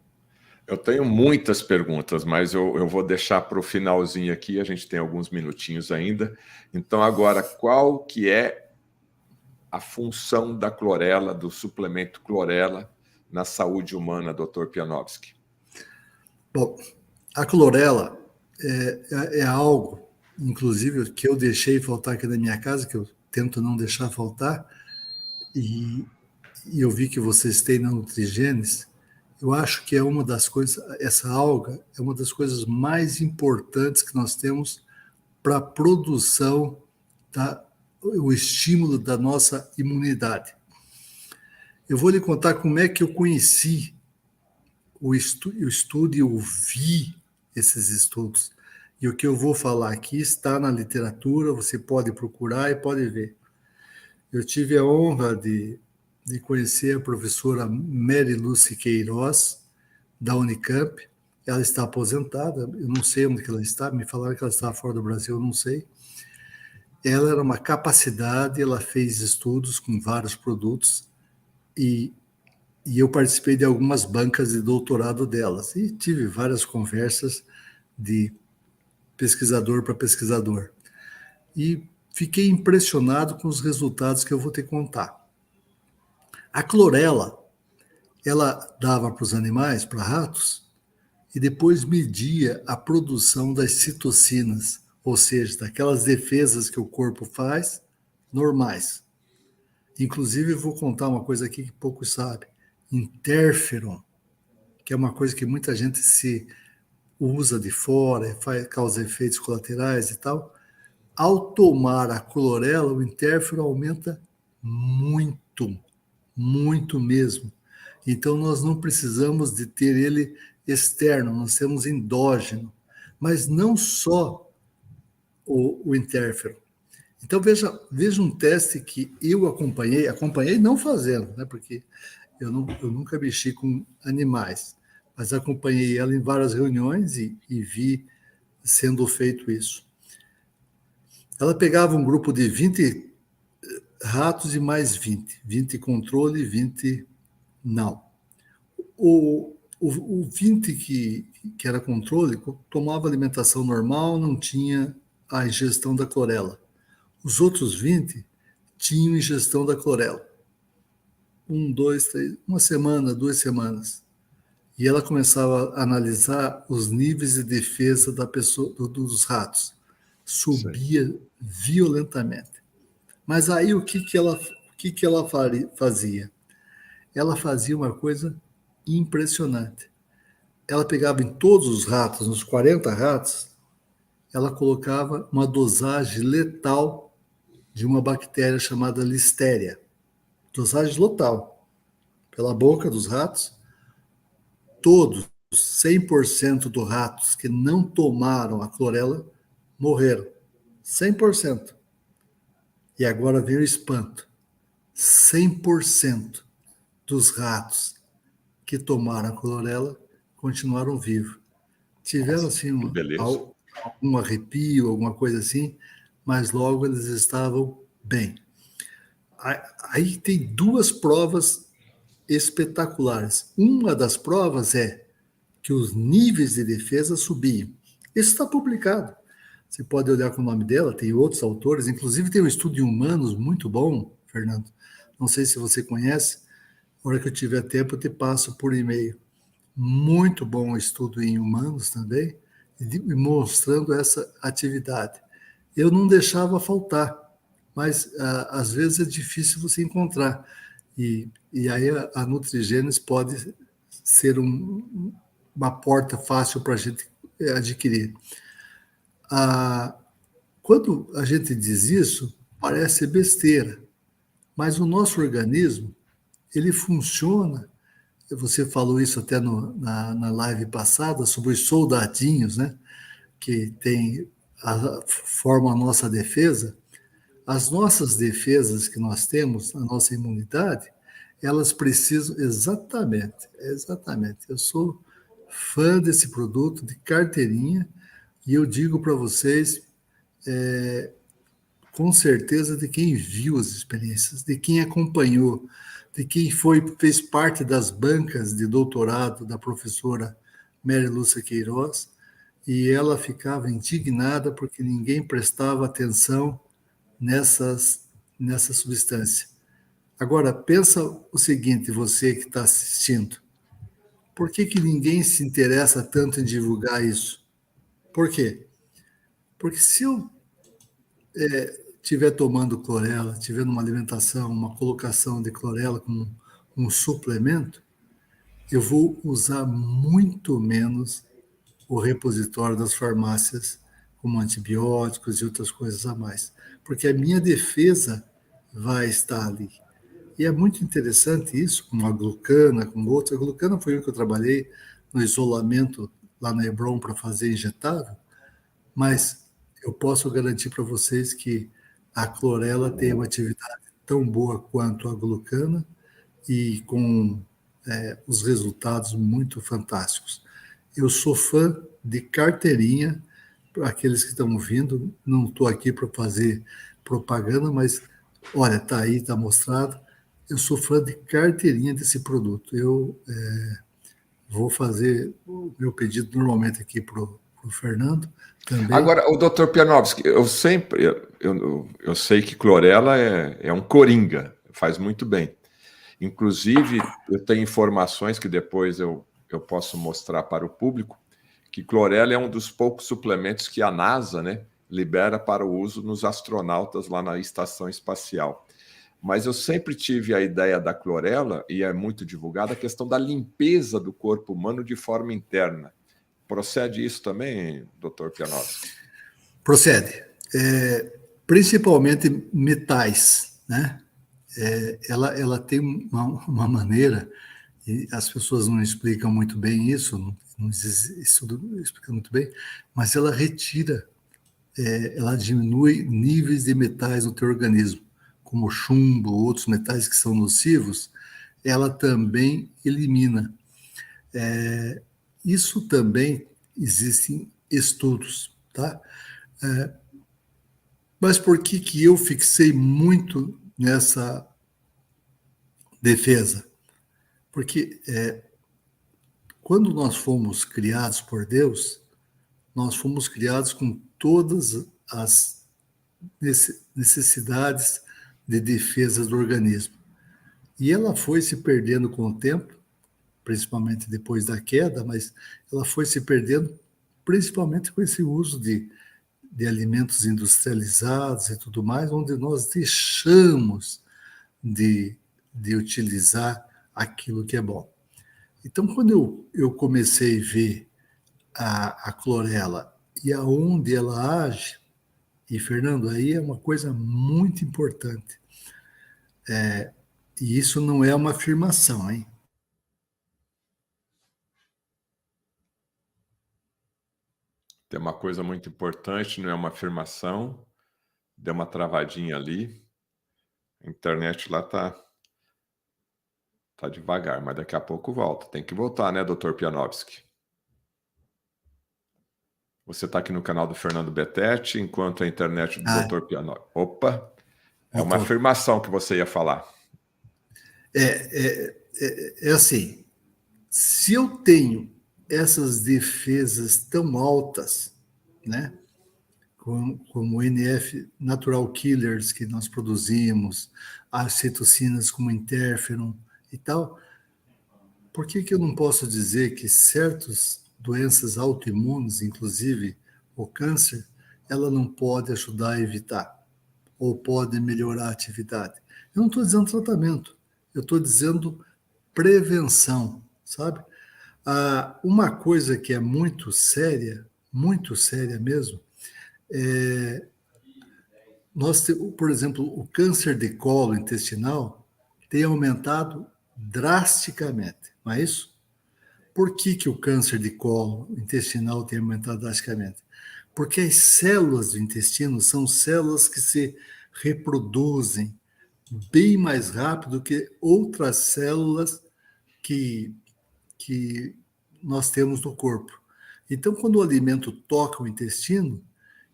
S1: Eu tenho muitas perguntas, mas eu vou deixar para o finalzinho aqui, a gente tem alguns minutinhos ainda. Então, agora, qual que é a função da clorela, do suplemento clorela, na saúde humana, Dr. Pianovski?
S2: Bom, a clorela é algo, inclusive, que eu deixei faltar aqui na minha casa, que eu tento não deixar faltar, e eu vi que vocês têm na Nutrigenes. Eu acho que é uma das coisas, essa alga é uma das coisas mais importantes que nós temos para a produção, o estímulo da nossa imunidade. Eu vou lhe contar como é que eu conheci eu estudo e ouvi esses estudos. E o que eu vou falar aqui está na literatura, você pode procurar e pode ver. Eu tive a honra de conhecer a professora Mary Lucy Queiroz, da Unicamp. Ela está aposentada, eu não sei onde que ela está, me falaram que ela estava fora do Brasil, eu não sei. Ela era uma capacidade, ela fez estudos com vários produtos e eu participei de algumas bancas de doutorado delas e tive várias conversas de pesquisador para pesquisador. E fiquei impressionado com os resultados que eu vou te contar. A clorela, ela dava para os animais, para ratos, e depois media a produção das citocinas, ou seja, daquelas defesas que o corpo faz, normais. Inclusive, eu vou contar uma coisa aqui que poucos sabem. Interferon, que é uma coisa que muita gente se usa de fora, causa efeitos colaterais e tal. Ao tomar a clorela, o interferon aumenta muito, muito mesmo. Então, nós não precisamos de ter ele externo, nós temos endógeno. Mas não só o interferon. Então, veja um teste que eu acompanhei não fazendo, né, porque eu nunca mexi com animais, mas acompanhei ela em várias reuniões e vi sendo feito isso. Ela pegava um grupo de 20 ratos e mais 20 controle e 20 não. O 20 que era controle tomava alimentação normal, não tinha a ingestão da clorela. Os outros 20 tinham ingestão da clorela. 1, 2, 3, uma semana, 2 semanas. E ela começava a analisar os níveis de defesa da pessoa, dos ratos. Subia violentamente. Mas aí o que ela fazia? Ela fazia uma coisa impressionante. Ela pegava em todos os ratos, nos 40 ratos, ela colocava uma dosagem letal de uma bactéria chamada Listeria. Dosagem letal. Pela boca dos ratos, todos, 100% dos ratos que não tomaram a clorela morreram. 100%. E agora vem o espanto. 100% dos ratos que tomaram a clorela continuaram vivos. Tiveram, assim, algum arrepio, alguma coisa assim, mas logo eles estavam bem. Aí tem 2 provas espetaculares. Uma das provas é que os níveis de defesa subiam. Isso está publicado. Você pode olhar com o nome dela, tem outros autores, inclusive tem um estudo em humanos muito bom, Fernando. Não sei se você conhece, na hora que eu tiver tempo eu te passo por e-mail. Muito bom estudo em humanos também, mostrando essa atividade. Eu não deixava faltar, mas às vezes é difícil você encontrar. E aí a Nutrigênese pode ser uma porta fácil para a gente adquirir. Quando a gente diz isso, parece besteira, mas o nosso organismo, ele funciona, você falou isso até na live passada, sobre os soldadinhos, né, que formam a nossa defesa. As nossas defesas que nós temos, a nossa imunidade, elas precisam, exatamente. Eu sou fã desse produto de carteirinha e eu digo para vocês, com certeza, de quem viu as experiências, de quem acompanhou, de quem fez parte das bancas de doutorado da professora Mary Lúcia Queiroz, e ela ficava indignada porque ninguém prestava atenção nessa substância. Agora, pensa o seguinte, você que está assistindo, por que ninguém se interessa tanto em divulgar isso? Por quê? Porque se eu estiver tomando clorela, tiver numa alimentação, uma colocação de clorela como um suplemento, eu vou usar muito menos o repositório das farmácias, como antibióticos e outras coisas a mais, porque a minha defesa vai estar ali. E é muito interessante isso, com a glucana, com outra. A glucana foi o que eu trabalhei no isolamento lá na Hebron para fazer injetável, mas eu posso garantir para vocês que a clorela tem uma atividade tão boa quanto a glucana e com os resultados muito fantásticos. Eu sou fã de carteirinha, para aqueles que estão ouvindo, não estou aqui para fazer propaganda, mas olha, está aí, está mostrado. Eu sou fã de carteirinha desse produto. Eu vou fazer o meu pedido normalmente aqui para o Fernando também.
S1: Agora, o doutor Pianovski, eu sei que clorela é um coringa, faz muito bem. Inclusive, eu tenho informações que depois eu posso mostrar para o público, que clorela é um dos poucos suplementos que a NASA, né, libera para o uso nos astronautas lá na estação espacial. Mas eu sempre tive a ideia da clorela, e é muito divulgada, a questão da limpeza do corpo humano de forma interna. Procede isso também, doutor Pianovski?
S2: Procede. Principalmente metais, né? Ela tem uma maneira, e as pessoas não explicam muito bem isso, não explica muito bem, mas ela retira, ela diminui níveis de metais no teu organismo, como chumbo, outros metais que são nocivos, ela também elimina. Isso também existem estudos, tá? Mas por que eu fixei muito nessa defesa? Porque quando nós fomos criados por Deus, nós fomos criados com todas as necessidades de defesa do organismo. E ela foi se perdendo com o tempo, principalmente depois da queda, mas ela foi se perdendo principalmente com esse uso de alimentos industrializados e tudo mais, onde nós deixamos de utilizar aquilo que é bom. Então, quando eu comecei a ver a clorela e aonde ela age, e Fernando, aí é uma coisa muito importante. E isso não é uma afirmação, hein?
S1: Tem uma coisa muito importante, não é uma afirmação, deu uma travadinha ali, a internet lá tá devagar, mas daqui a pouco volta. Tem que voltar, né, doutor Pianovski? Você está aqui no canal do Fernando Betete, enquanto a internet do doutor Pianovski... Opa! É uma
S2: Voltou.
S1: afirmação que você ia falar.
S2: É assim, se eu tenho essas defesas tão altas, né, como o NF Natural Killers que nós produzimos, as citocinas como interferon e tal, por que eu não posso dizer que certas doenças autoimunes, inclusive o câncer, ela não pode ajudar a evitar ou pode melhorar a atividade? Eu não estou dizendo tratamento, eu estou dizendo prevenção, sabe? Uma coisa que é muito séria mesmo, por exemplo, o câncer de colo intestinal tem aumentado drasticamente, não é isso? Por que o câncer de colo intestinal tem aumentado drasticamente? Porque as células do intestino são células que se reproduzem bem mais rápido que outras células que nós temos no corpo. Então, quando o alimento toca o intestino,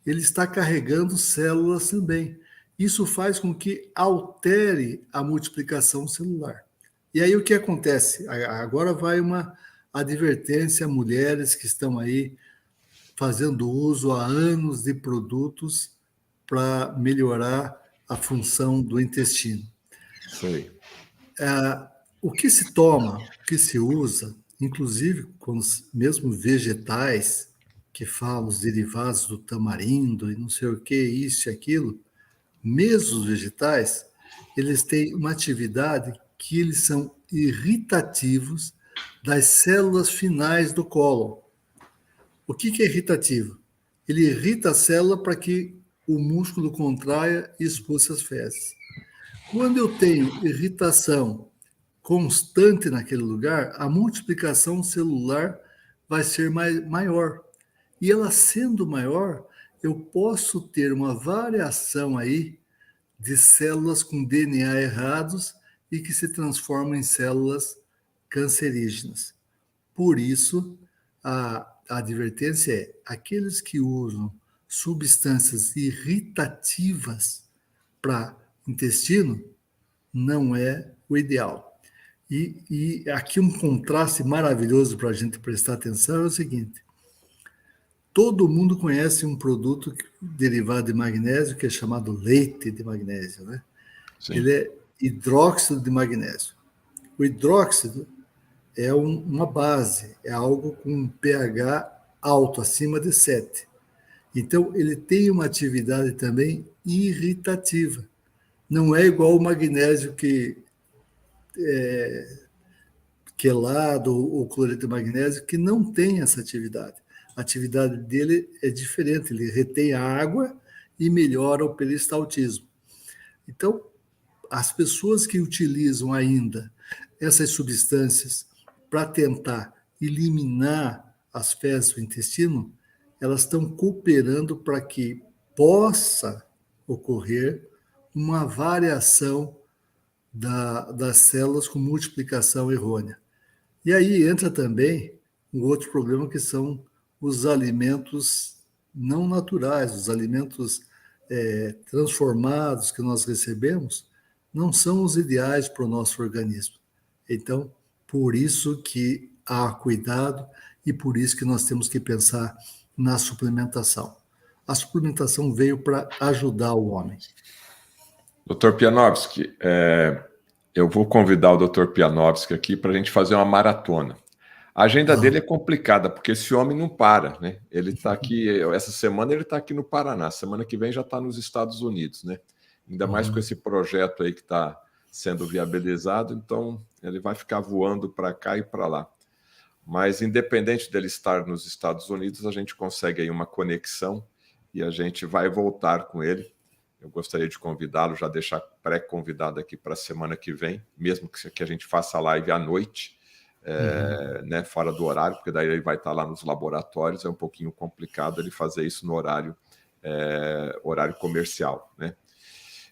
S2: ele está carregando células também. Isso faz com que altere a multiplicação celular. E aí o que acontece? Agora vai uma advertência a mulheres que estão aí fazendo uso há anos de produtos para melhorar a função do intestino.
S1: Sei.
S2: O que se toma, o que se usa, inclusive com os mesmos vegetais, que falam os derivados do tamarindo e não sei o que, isso e aquilo, mesmo os vegetais, eles têm uma atividade que eles são irritativos das células finais do cólon. O que é irritativo? Ele irrita a célula para que o músculo contraia e expulse as fezes. Quando eu tenho irritação constante naquele lugar, a multiplicação celular vai ser maior. E ela sendo maior, eu posso ter uma variação aí de células com DNA errados e que se transformam em células cancerígenas. Por isso, a advertência é: aqueles que usam substâncias irritativas para intestino não é o ideal. E aqui um contraste maravilhoso para a gente prestar atenção é o seguinte: todo mundo conhece um produto derivado de magnésio que é chamado leite de magnésio, né?
S1: Sim.
S2: Ele é hidróxido de magnésio. O hidróxido é uma base, é algo com um pH alto, acima de 7. Então, ele tem uma atividade também irritativa. Não é igual o magnésio quelado ou cloreto de magnésio, que não tem essa atividade. A atividade dele é diferente, ele retém a água e melhora o peristaltismo. Então, as pessoas que utilizam ainda essas substâncias para tentar eliminar as fezes do intestino, elas estão cooperando para que possa ocorrer uma variação das células com multiplicação errônea. E aí entra também um outro problema, que são os alimentos não naturais, os alimentos transformados que nós recebemos, não são os ideais para o nosso organismo. Então, por isso que há cuidado e por isso que nós temos que pensar na suplementação. A suplementação veio para ajudar o homem.
S1: Dr. Pianovski, eu vou convidar o Dr. Pianovski aqui para a gente fazer uma maratona. A agenda dele é complicada, porque esse homem não para, né? Ele está aqui, essa semana ele está aqui no Paraná, semana que vem já está nos Estados Unidos, né? Ainda mais com esse projeto aí que está sendo viabilizado, então ele vai ficar voando para cá e para lá. Mas independente dele estar nos Estados Unidos, a gente consegue aí uma conexão e a gente vai voltar com ele. Eu gostaria de convidá-lo, já deixar pré-convidado aqui para a semana que vem, mesmo que a gente faça a live à noite, né, fora do horário, porque daí ele vai estar lá nos laboratórios, é um pouquinho complicado ele fazer isso no horário comercial, né?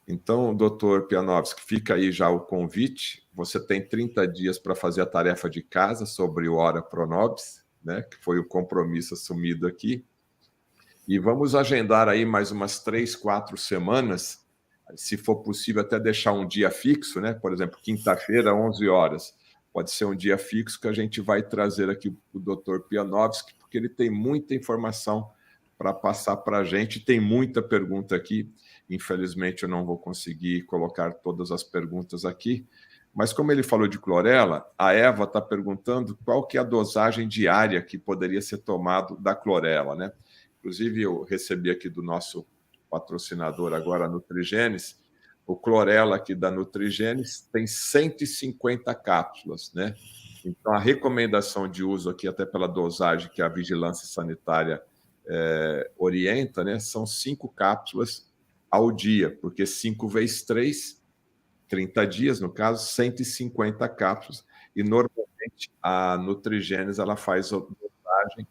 S1: Então, doutor Pianovski, fica aí já o convite. Você tem 30 dias para fazer a tarefa de casa sobre o Ora Pro Nobis, né, que foi o compromisso assumido aqui. E vamos agendar aí mais umas 3, 4 semanas, se for possível até deixar um dia fixo, né? Por exemplo, quinta-feira, 11 horas. Pode ser um dia fixo que a gente vai trazer aqui o Dr. Pianovski, porque ele tem muita informação para passar para a gente, tem muita pergunta aqui. Infelizmente, eu não vou conseguir colocar todas as perguntas aqui, mas como ele falou de clorela, a Eva está perguntando qual que é a dosagem diária que poderia ser tomado da clorela, né? Inclusive, eu recebi aqui do nosso patrocinador agora, a Nutrigenes, o clorela aqui da Nutrigenes tem 150 cápsulas, né? Então, a recomendação de uso aqui, até pela dosagem que a Vigilância Sanitária orienta, né? São 5 cápsulas ao dia, porque 5 vezes 3, 30 dias, no caso, 150 cápsulas. E, normalmente, a Nutrigenes ela faz a dosagem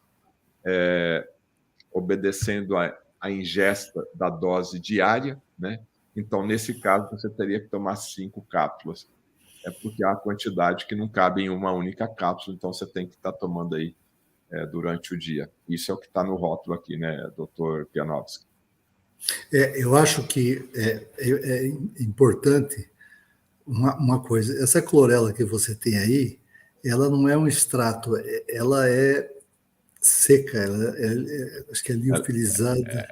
S1: obedecendo a ingesta da dose diária, né? Então, nesse caso, você teria que tomar 5 cápsulas. É porque há quantidade que não cabe em uma única cápsula, então você tem que estar tomando aí durante o dia. Isso é o que está no rótulo aqui, né, doutor Pianovski?
S2: Eu acho que é importante uma coisa. Essa clorela que você tem aí, ela não é um extrato, ela é seca, acho que é liofilizada.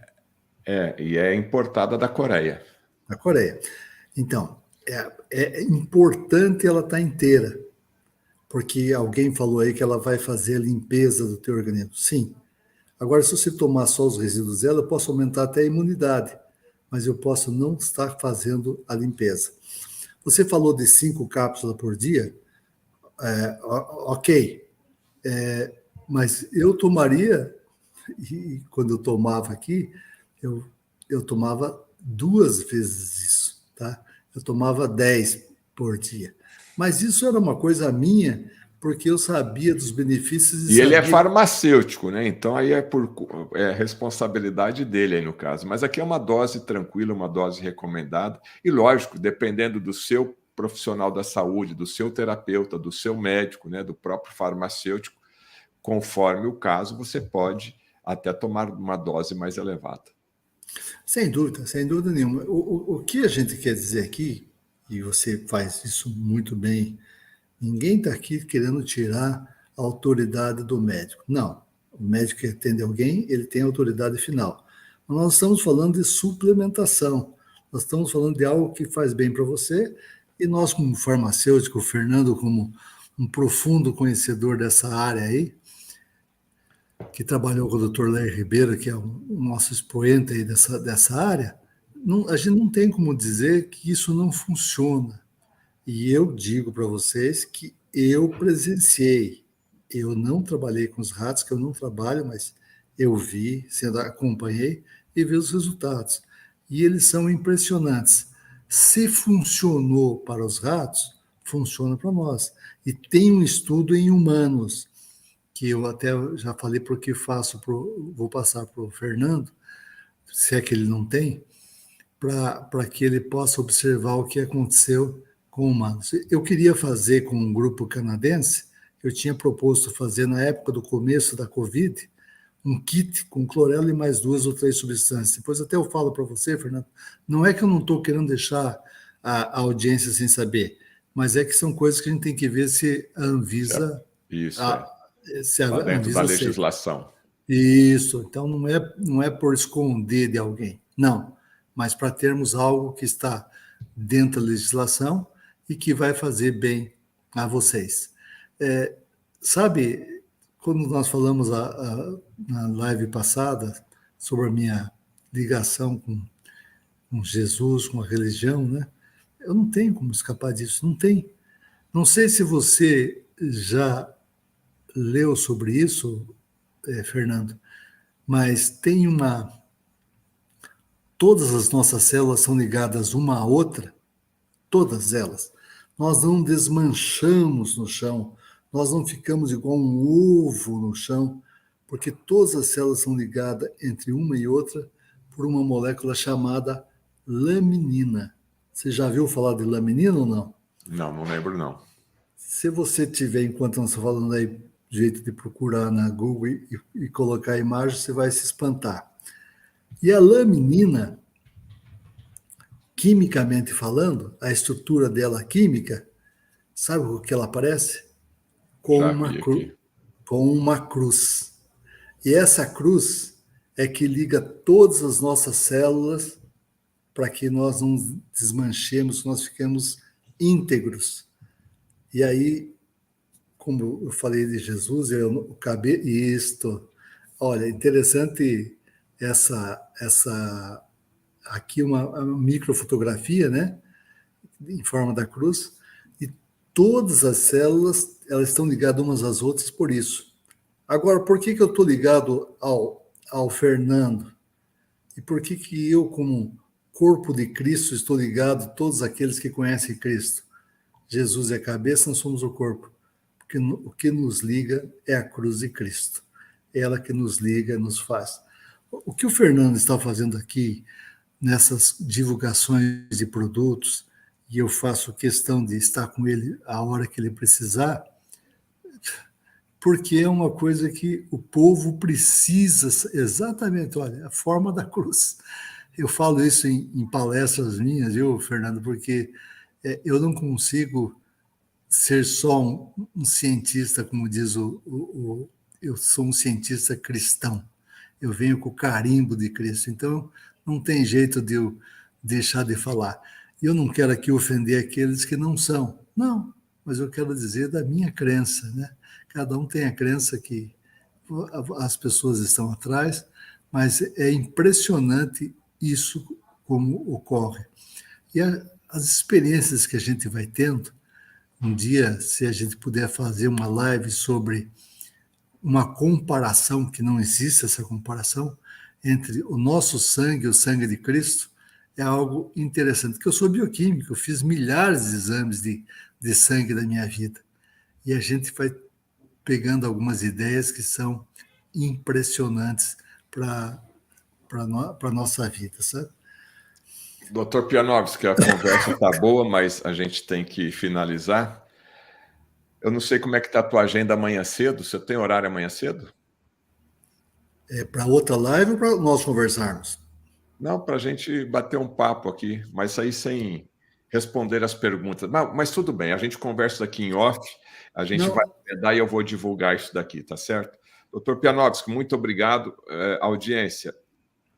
S1: E é importada da Coreia.
S2: Da Coreia. Então, é importante ela estar inteira, porque alguém falou aí que ela vai fazer a limpeza do teu organismo. Sim. Agora, se você tomar só os resíduos dela, eu posso aumentar até a imunidade, mas eu posso não estar fazendo a limpeza. Você falou de 5 cápsulas por dia, ok, mas eu tomaria, e quando eu tomava aqui, eu tomava 2 vezes isso, tá? eu tomava 10 por dia. Mas isso era uma coisa minha, porque eu sabia dos benefícios
S1: E ele é
S2: sabia...
S1: farmacêutico, né? Então aí é responsabilidade dele aí no caso. Mas aqui é uma dose tranquila, uma dose recomendada. E lógico, dependendo do seu profissional da saúde, do seu terapeuta, do seu médico, né? Do próprio farmacêutico, conforme o caso, você pode até tomar uma dose mais elevada.
S2: Sem dúvida nenhuma. O que a gente quer dizer aqui, e você faz isso muito bem, ninguém está aqui querendo tirar a autoridade do médico. Não. O médico que atende alguém, ele tem a autoridade final. Mas nós estamos falando de suplementação. Nós estamos falando de algo que faz bem para você, e nós, como farmacêutico, o Fernando, como um profundo conhecedor dessa área aí, que trabalhou com o Dr. Léo Ribeiro, que é o nosso expoente aí dessa área, a gente não tem como dizer que isso não funciona. E eu digo para vocês que eu presenciei. Eu não trabalhei com os ratos, que eu não trabalho, mas eu vi, acompanhei e vi os resultados. E eles são impressionantes. Se funcionou para os ratos, funciona para nós. E tem um estudo em humanos, que eu até já falei porque vou passar para o Fernando, se é que ele não tem, para que ele possa observar o que aconteceu com humanos. Eu queria fazer com um grupo canadense, eu tinha proposto fazer na época do começo da Covid, um kit com clorela e mais 2 ou 3 substâncias. Depois até eu falo para você, Fernando, não é que eu não estou querendo deixar a audiência sem saber, mas é que são coisas que a gente tem que ver se a Anvisa...
S1: Isso,
S2: se a
S1: está dentro da
S2: Anvisa aceita.
S1: legislação.
S2: Isso, então não é por esconder de alguém, não, mas para termos algo que está dentro da legislação e que vai fazer bem a vocês. Sabe, quando nós falamos na live passada sobre a minha ligação com Jesus, com a religião, né? Eu não tenho como escapar disso, não tem. Não sei se você já leu sobre isso, Fernando, mas tem todas as nossas células são ligadas uma à outra, todas elas. Nós não desmanchamos no chão, nós não ficamos igual um ovo no chão, porque todas as células são ligadas entre uma e outra por uma molécula chamada laminina. Você já viu falar de laminina ou não?
S1: Não, não lembro não.
S2: Se você tiver, enquanto nós estamos falando aí, jeito de procurar na Google e colocar a imagem, você vai se espantar. E a laminina, quimicamente falando, a estrutura dela química, sabe o que ela parece? Com uma cruz. E essa cruz é que liga todas as nossas células para que nós não desmanchemos, nós ficamos íntegros. E aí, como eu falei de Jesus, eu acabei isto. Olha, interessante essa aqui uma microfotografia, né, em forma da cruz, e todas as células elas estão ligadas umas às outras por isso. Agora, por que eu estou ligado ao Fernando? E por que eu, como corpo de Cristo, estou ligado a todos aqueles que conhecem Cristo? Jesus é a cabeça, nós somos o corpo. Porque o que nos liga é a cruz de Cristo. Ela que nos liga, nos faz. O que o Fernando está fazendo aqui, nessas divulgações de produtos, e eu faço questão de estar com ele a hora que ele precisar, porque é uma coisa que o povo precisa, exatamente, olha, a forma da cruz. Eu falo isso em palestras minhas, viu, Fernando, porque eu não consigo ser só um cientista, como diz eu sou um cientista cristão. Eu venho com o carimbo de Cristo, então não tem jeito de eu deixar de falar. E eu não quero aqui ofender aqueles que não são. Não, mas eu quero dizer da minha crença, né? Cada um tem a crença que as pessoas estão atrás, mas é impressionante isso como ocorre. E as experiências que a gente vai tendo, um dia, se a gente puder fazer uma live sobre uma comparação, que não existe essa comparação, entre o nosso sangue e o sangue de Cristo, é algo interessante, porque eu sou bioquímico, eu fiz milhares de exames de sangue da minha vida, e a gente vai pegando algumas ideias que são impressionantes para a nossa vida, sabe?
S1: Doutor Pianovski, a conversa está boa, mas a gente tem que finalizar. Eu não sei como é que está a tua agenda amanhã cedo. Você tem horário amanhã cedo?
S2: É para outra live ou para nós conversarmos?
S1: Não, para a gente bater um papo aqui, mas aí sem responder as perguntas. Mas tudo bem, a gente conversa aqui em off, a gente vai
S2: Não,
S1: dar e eu vou divulgar isso daqui, tá certo? Doutor Pianovski, muito obrigado. Audiência,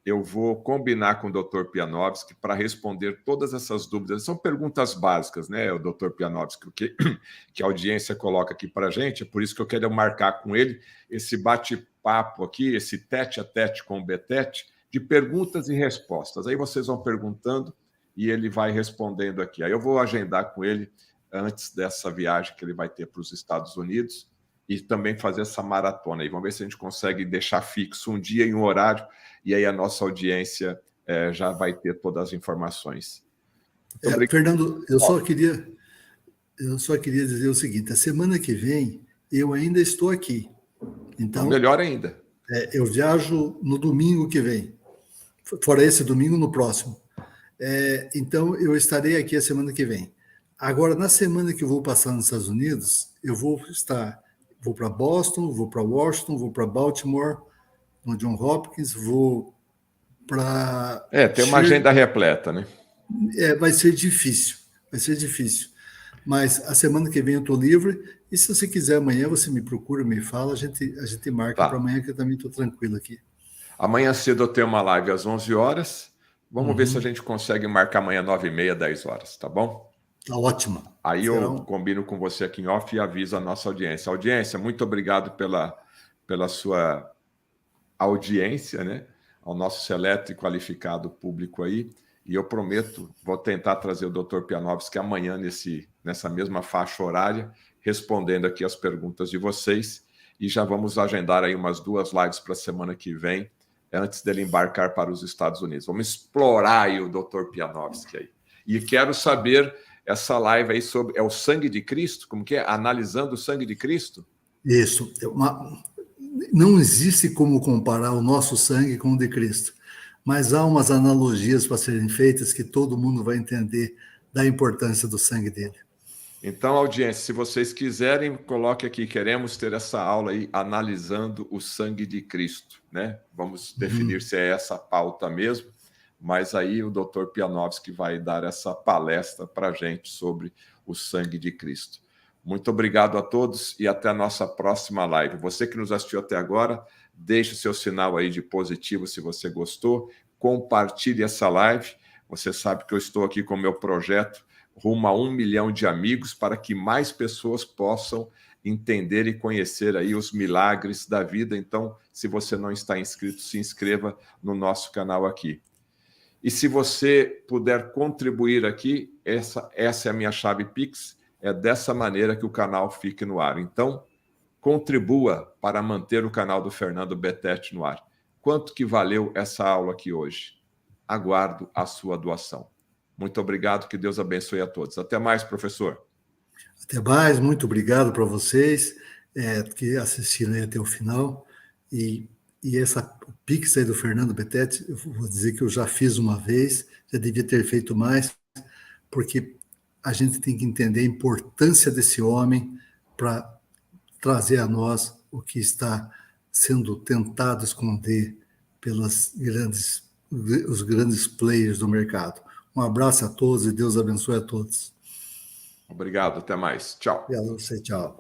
S1: eu vou combinar com o Dr. Pianovski para responder todas essas dúvidas. São perguntas básicas, né, o Dr. Pianovski, que a audiência coloca aqui para a gente. É por isso que eu quero marcar com ele esse bate-papo aqui, esse tete-a-tete com o Betete, de perguntas e respostas. Aí vocês vão perguntando e ele vai respondendo aqui. Aí eu vou agendar com ele antes dessa viagem que ele vai ter para os Estados Unidos e também fazer essa maratona aí. Vamos ver se a gente consegue deixar fixo um dia e um horário, e aí a nossa audiência já vai ter todas as informações.
S2: Fernando, eu só queria dizer o seguinte: a semana que vem eu ainda estou aqui. Então,
S1: melhor ainda.
S2: Eu viajo no domingo que vem, fora esse domingo, no próximo. Então, eu estarei aqui a semana que vem. Agora, na semana que eu vou passar nos Estados Unidos, eu vou para Boston, vou para Washington, vou para Baltimore, no John Hopkins, vou para...
S1: Tem uma agenda repleta, né?
S2: Vai ser difícil. Mas a semana que vem eu estou livre, e se você quiser amanhã, você me procura, me fala, a gente marca para amanhã, que eu também estou tranquilo aqui.
S1: Amanhã cedo eu tenho uma live às 11 horas. Vamos ver se a gente consegue marcar amanhã 9h30, 10 horas, tá bom?
S2: Tá ótimo.
S1: Aí eu combino com você aqui em off e aviso a nossa audiência. Audiência, muito obrigado pela sua audiência, né? Ao nosso seleto e qualificado público aí. E eu prometo, vou tentar trazer o Dr. Pianovski amanhã nessa mesma faixa horária, respondendo aqui as perguntas de vocês. E já vamos agendar aí umas 2 lives para a semana que vem, antes dele embarcar para os Estados Unidos. Vamos explorar aí o Dr. Pianovski aí. E quero saber essa live aí sobre... É o sangue de Cristo? Como que é? Analisando o sangue de Cristo?
S2: Isso. Não existe como comparar o nosso sangue com o de Cristo, mas há umas analogias para serem feitas que todo mundo vai entender da importância do sangue dele.
S1: Então, audiência, se vocês quiserem, coloque aqui, queremos ter essa aula aí analisando o sangue de Cristo, né? Vamos definir se é essa a pauta mesmo, mas aí o Dr. Pianovski vai dar essa palestra para a gente sobre o sangue de Cristo. Muito obrigado a todos e até a nossa próxima live. Você que nos assistiu até agora, deixe o seu sinal aí de positivo se você gostou, compartilhe essa live. Você sabe que eu estou aqui com o meu projeto rumo a 1 milhão de amigos para que mais pessoas possam entender e conhecer aí os milagres da vida. Então, se você não está inscrito, se inscreva no nosso canal aqui. E se você puder contribuir aqui, essa é a minha chave Pix, é dessa maneira que o canal fique no ar. Então, contribua para manter o canal do Fernando Betete no ar. Quanto que valeu essa aula aqui hoje? Aguardo a sua doação. Muito obrigado, que Deus abençoe a todos. Até mais, professor.
S2: Até mais, muito obrigado para vocês que assistiram aí até o final. E essa Pix aí do Fernando Betete, eu vou dizer que eu já fiz uma vez, já devia ter feito mais, porque a gente tem que entender a importância desse homem para trazer a nós o que está sendo tentado esconder pelos grandes players do mercado. Um abraço a todos e Deus abençoe a todos.
S1: Obrigado, até mais. Tchau.
S2: Obrigado a você, tchau.